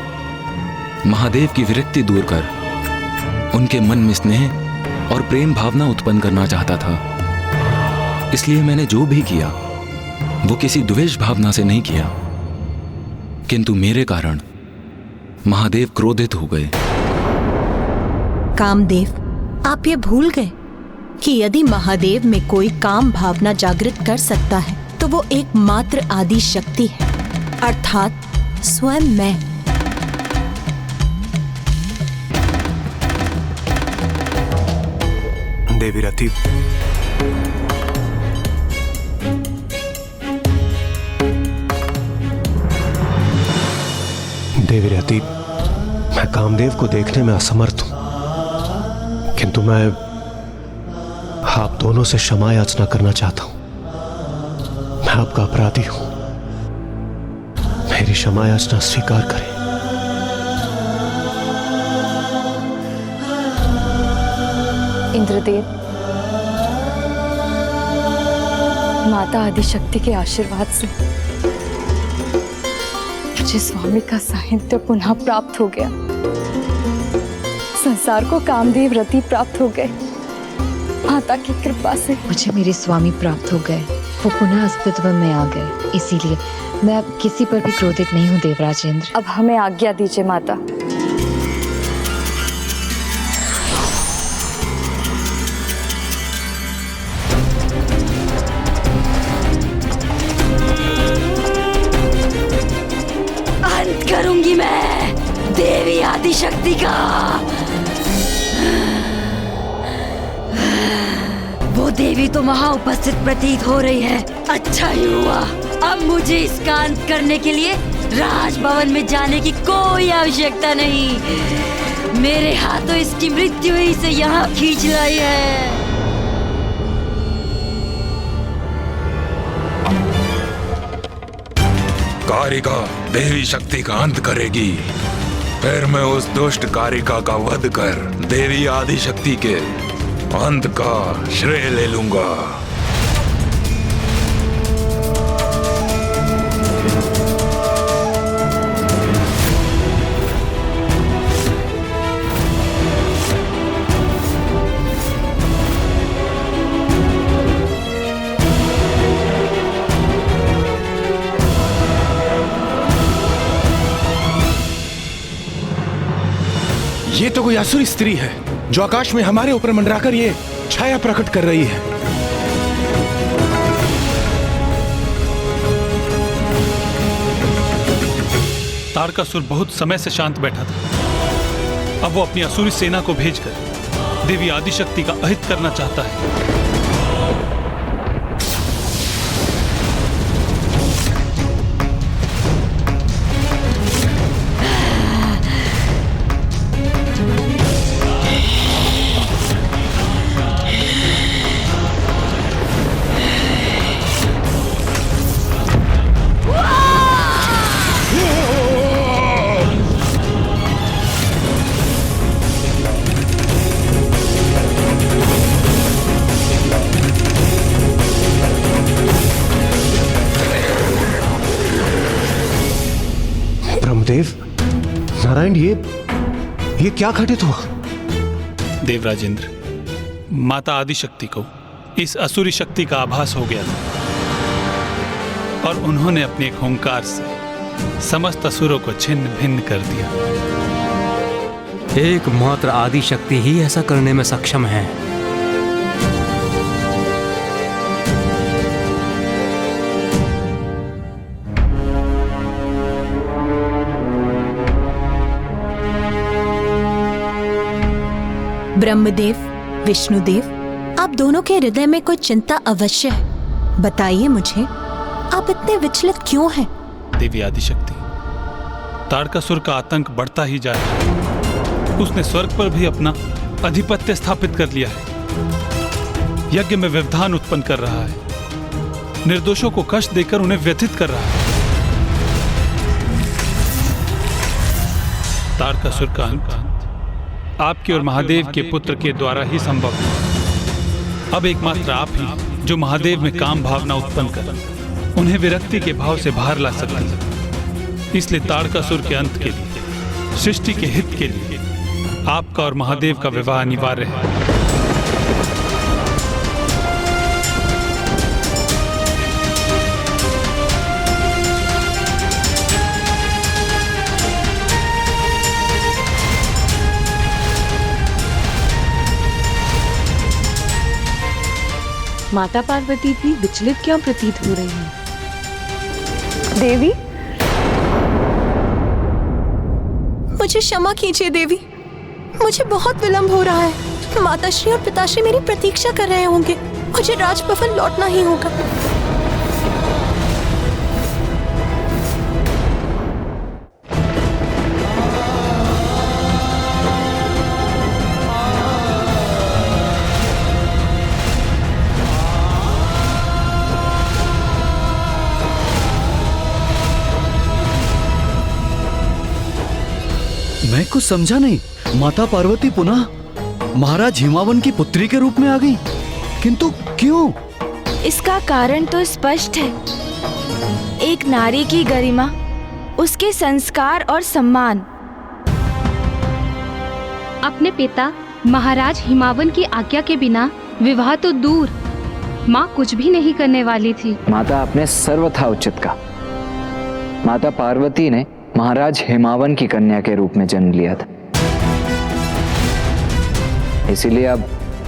महादेव की विरक्ति दूर कर उनके मन में स्नेह और प्रेम भावना उत्पन्न करना चाहता था। इसलिए मैंने जो भी किया वो किसी द्वेष भावना से नहीं किया, किंतु मेरे कारण महादेव क्रोधित हो गए। कामदेव, आप ये भूल गए कि यदि महादेव में कोई काम भावना जागृत कर सकता है तो वो एकमात्र आदि शक्ति है, अर्थात स्वयं मैं। देवी रति, देवी रति, मैं कामदेव को देखने में असमर्थ हूं, किंतु मैं आप दोनों से क्षमा याचना करना चाहता हूं। मैं आपका अपराधी हूं, मेरी क्षमा याचना स्वीकार करें। इंद्रदेव, माता आदिशक्ति के आशीर्वाद से मुझे स्वामी का साहित्य पुनः प्राप्त हो गया। संसार को कामदेव रति प्राप्त हो गए। माता की कृपा से मुझे मेरे स्वामी प्राप्त हो गए, वो पुनः अस्तित्व में आ गए। इसीलिए मैं अब किसी पर भी क्रोधित नहीं हूँ देवराजेंद्र। अब हमें आज्ञा दीजिए माता। अंत करूंगी मैं देवी आदिशक्ति का। वो देवी तो वहां उपस्थित प्रतीत हो रही है। अच्छा ही हुआ, अब मुझे इसका अंत करने के लिए राजभवन में जाने की कोई आवश्यकता नहीं। मेरे हाथों इसकी मृत्यु ही से यहाँ खींच लाई है। कारिका देवी शक्ति का अंत करेगी, फिर मैं उस दुष्ट कारिका का वध कर देवी आदिशक्ति के अंत का श्रेय ले लूंगा। ये तो कोई असुरी स्त्री है जो आकाश में हमारे ऊपर मंडराकर ये छाया प्रकट कर रही है। तारकासुर बहुत समय से शांत बैठा था। अब वो अपनी असुरी सेना को भेजकर देवी आदिशक्ति का अहित करना चाहता है। ब्रह्मदेव, नारायण, ये क्या घटित हुआ? देवराजेंद्र, माता आदिशक्ति को इस असुरी शक्ति का आभास हो गया था और उन्होंने अपने एक हुंकार से समस्त असुरों को छिन्न भिन्न कर दिया। एकमात्र आदि शक्ति ही ऐसा करने में सक्षम है। ब्रह्मदेव, विष्णुदेव, आप दोनों के हृदय में कोई चिंता अवश्य है। बताइए मुझे, आप इतने विचलित क्यों हैं? देवी आदिशक्ति, तारकासुर का आतंक बढ़ता ही जा रहा है। उसने स्वर्ग पर भी अपना अधिपत्य स्थापित कर लिया है। यज्ञ में व्यवधान उत्पन्न कर रहा है। निर्दोषों को कष्ट देकर उन्हें व्यथित कर रहा है। तारकासुर का अंत आपके और महादेव के पुत्र के द्वारा ही संभव है। अब एकमात्र आप ही जो महादेव में काम भावना उत्पन्न कर उन्हें विरक्ति के भाव से बाहर ला सके। इसलिए ताड़कासुर के अंत के लिए, सृष्टि के हित के लिए आपका और महादेव का विवाह अनिवार्य है। माता पार्वती इतनी विचलित क्यों प्रतीत हो रही है? देवी, मुझे क्षमा कीजिए देवी, मुझे बहुत विलंब हो रहा है। माताश्री और पिताश्री मेरी प्रतीक्षा कर रहे होंगे। मुझे राजभवन लौटना ही होगा। मैं कुछ समझा नहीं। माता पार्वती पुनः महाराज हिमावन की पुत्री के रूप में आ गई, किंतु क्यों? इसका कारण तो स्पष्ट है। एक नारी की गरिमा, उसके संस्कार और सम्मान। अपने पिता महाराज हिमावन की आज्ञा के बिना विवाह तो दूर, माँ कुछ भी नहीं करने वाली थी। माता आपने सर्वथा उचित कहा। माता पार्वती ने महाराज हिमावन की कन्या के रूप में जन्म लिया था, इसीलिए अब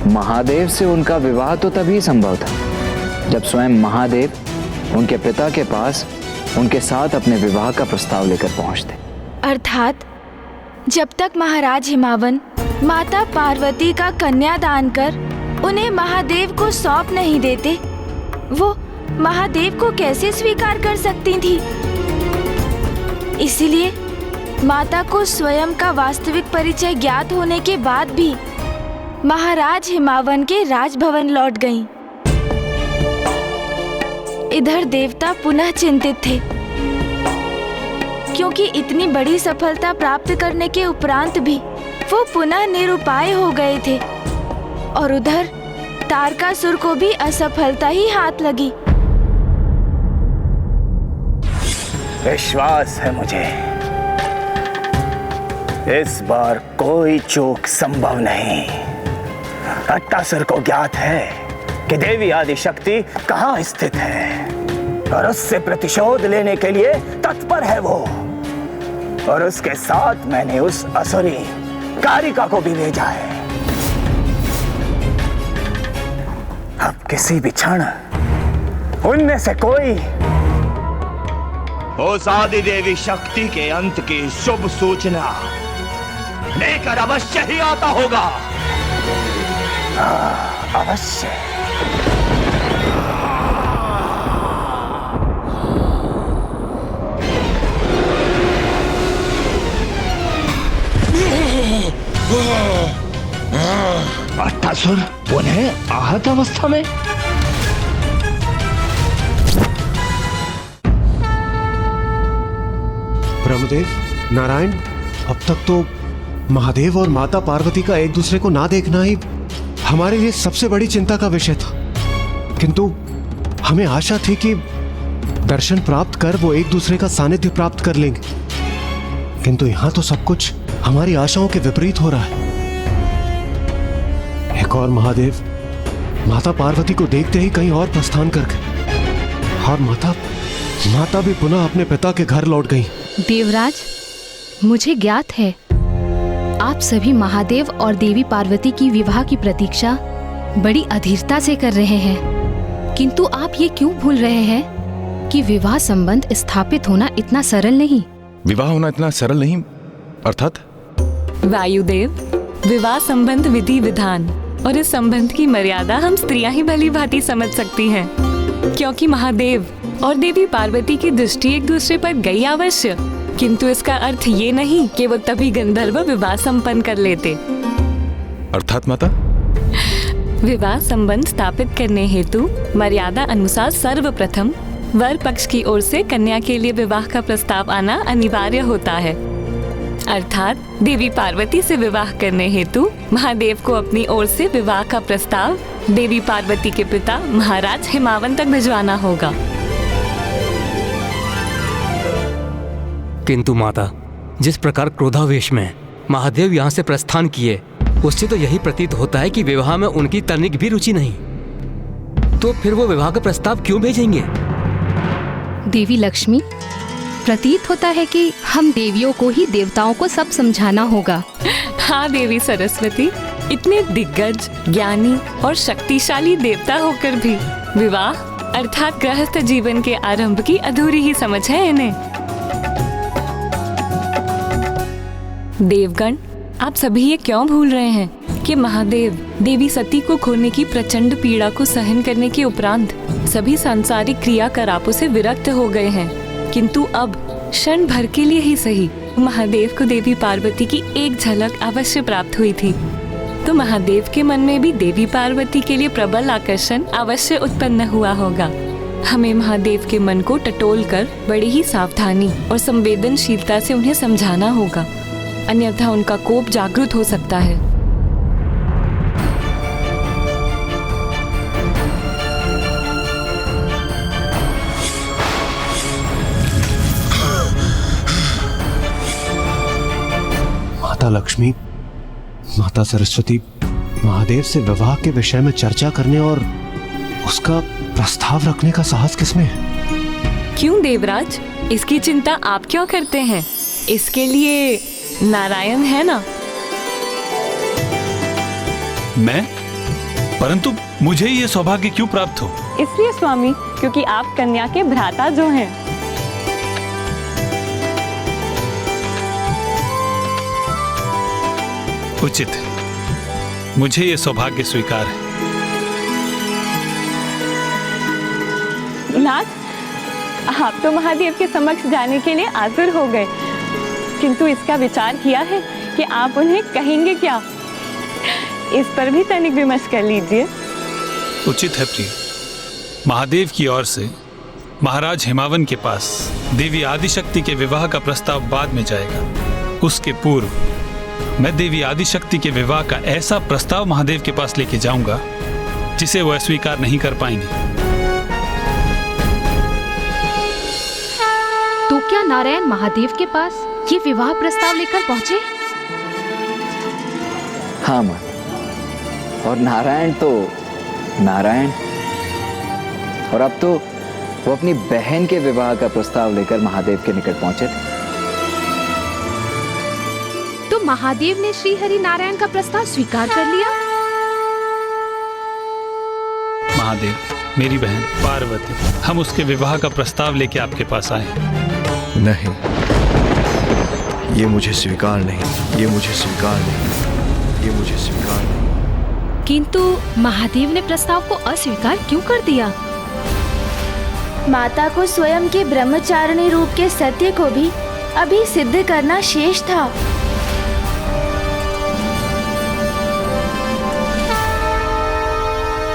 महादेव से उनका विवाह तो तभी संभव था जब स्वयं महादेव उनके पिता के पास उनके साथ अपने विवाह का प्रस्ताव लेकर पहुंचते। अर्थात जब तक महाराज हिमावन माता पार्वती का कन्यादान कर उन्हें महादेव को सौंप नहीं देते, वो महादेव को कैसे स्वीकार कर सकती थी? इसीलिए माता को स्वयं का वास्तविक परिचय ज्ञात होने के बाद भी महाराज हिमावन के राजभवन लौट गईं। इधर देवता पुनः चिंतित थे, क्योंकि इतनी बड़ी सफलता प्राप्त करने के उपरांत भी वो पुनः निरुपाय हो गए थे, और उधर तारकासुर को भी असफलता ही हाथ लगी। विश्वास है मुझे, इस बार कोई चूक संभव नहीं। अट्टासुर को ज्ञात है कि देवी आदि शक्ति कहाँ स्थित है, और उससे प्रतिशोध लेने के लिए तत्पर है वो। और उसके साथ मैंने उस असुरी कारिका को भी भेजा है। अब किसी भी क्षण उनमें से कोई उस आदि देवी शक्ति के अंत की शुभ सूचना लेकर अवश्य ही आता होगा। अवश्य। अट्टासुर पुनः आहत अवस्था में? ब्रह्मदेव, नारायण, अब तक तो महादेव और माता पार्वती का एक दूसरे को ना देखना ही हमारे लिए सबसे बड़ी चिंता का विषय था। किंतु हमें आशा थी कि दर्शन प्राप्त कर वो एक दूसरे का सानिध्य प्राप्त कर लेंगे, किंतु यहाँ तो सब कुछ हमारी आशाओं के विपरीत हो रहा है। एक और महादेव माता पार्वती को देखते ही कहीं और प्रस्थान कर गए, और माता भी पुनः अपने पिता के घर लौट गई। देवराज, मुझे ज्ञात है आप सभी महादेव और देवी पार्वती की विवाह की प्रतीक्षा बड़ी अधीरता से कर रहे हैं, किंतु आप ये क्यों भूल रहे हैं कि विवाह संबंध स्थापित होना इतना सरल नहीं। विवाह होना इतना सरल नहीं अर्थात? वायुदेव, विवाह संबंध विधि विधान और इस संबंध की मर्यादा हम स्त्रियां ही भली भांति समझ सकती हैं, क्योंकि महादेव और देवी पार्वती की दृष्टि एक दूसरे पर गई अवश्य, किंतु इसका अर्थ ये नहीं कि वो तभी गंधर्व विवाह संपन्न कर लेते। अर्थात माता? विवाह संबंध स्थापित करने हेतु मर्यादा अनुसार सर्वप्रथम वर पक्ष की ओर से कन्या के लिए विवाह का प्रस्ताव आना अनिवार्य होता है। अर्थात देवी पार्वती से विवाह करने हेतु महादेव को अपनी ओर से विवाह का प्रस्ताव देवी पार्वती के पिता महाराज हिमावन तक भिजवाना होगा। किंतु माता, जिस प्रकार क्रोधावेश में महादेव यहाँ से प्रस्थान किए, उससे तो यही प्रतीत होता है कि विवाह में उनकी तनिक भी रुचि नहीं। तो फिर वो विवाह का प्रस्ताव क्यों भेजेंगे? देवी लक्ष्मी, प्रतीत होता है कि हम देवियों को ही देवताओं को सब समझाना होगा। हाँ देवी सरस्वती, इतने दिग्गज, ज्ञानी और शक्तिशाली देवता होकर भी विवाह अर्थात गृहस्थ जीवन के आरंभ की अधूरी ही समझ है इन्हें। देवगण, आप सभी ये क्यों भूल रहे हैं कि महादेव देवी सती को खोने की प्रचंड पीड़ा को सहन करने के उपरांत सभी सांसारिक क्रियाकलापों से विरक्त हो गए हैं, किंतु अब क्षण भर के लिए ही सही महादेव को देवी पार्वती की एक झलक अवश्य प्राप्त हुई थी। तो महादेव के मन में भी देवी पार्वती के लिए प्रबल आकर्षण अवश्य उत्पन्न हुआ होगा। हमें महादेव के मन को टटोल कर बड़ी ही सावधानी और संवेदनशीलता से उन्हें समझाना होगा, अन्यथा उनका कोप जागृत हो सकता है। माता लक्ष्मी, माता सरस्वती, महादेव से विवाह के विषय में चर्चा करने और उसका प्रस्ताव रखने का साहस किसमें है? क्यों देवराज, इसकी चिंता आप क्यों करते हैं? इसके लिए नारायण है ना। मैं? परंतु मुझे ये सौभाग्य क्यों प्राप्त हो? इसलिए स्वामी, क्योंकि आप कन्या के भ्राता जो हैं। उचित है, मुझे ये सौभाग्य स्वीकार है। नाथ, आप तो महादेव के समक्ष जाने के लिए आतुर हो गए, किंतु इसका विचार किया है कि आप उन्हें कहेंगे क्या? इस पर भी तनिक विमर्श कर लीजिए। उचित है प्रिय। महादेव की ओर से महाराज हिमावन के पास देवी आदिशक्ति के विवाह का प्रस्ताव बाद में जाएगा। उसके पूर्व मैं देवी आदिशक्ति के विवाह का ऐसा प्रस्ताव महादेव के पास लेके जाऊंगा जिसे वो अस्वीकार नहीं कर पाएंगे। तो क्या नारायण महादेव के पास ये विवाह प्रस्ताव लेकर पहुंचे? हाँ माँ, और नारायण तो नारायण, और अब तो वो अपनी बहन के विवाह का प्रस्ताव लेकर महादेव के निकट पहुंचे थे। तो महादेव ने श्री हरि नारायण का प्रस्ताव स्वीकार कर लिया? महादेव, मेरी बहन पार्वती, हम उसके विवाह का प्रस्ताव लेके आपके पास आए। नहीं, ये मुझे स्वीकार नहीं, ये मुझे स्वीकार नहीं, ये मुझे स्वीकार नहीं। किंतु महादेव ने प्रस्ताव को अस्वीकार क्यों कर दिया? माता को स्वयं के ब्रह्मचारिणी रूप के सत्य को भी अभी सिद्ध करना शेष था।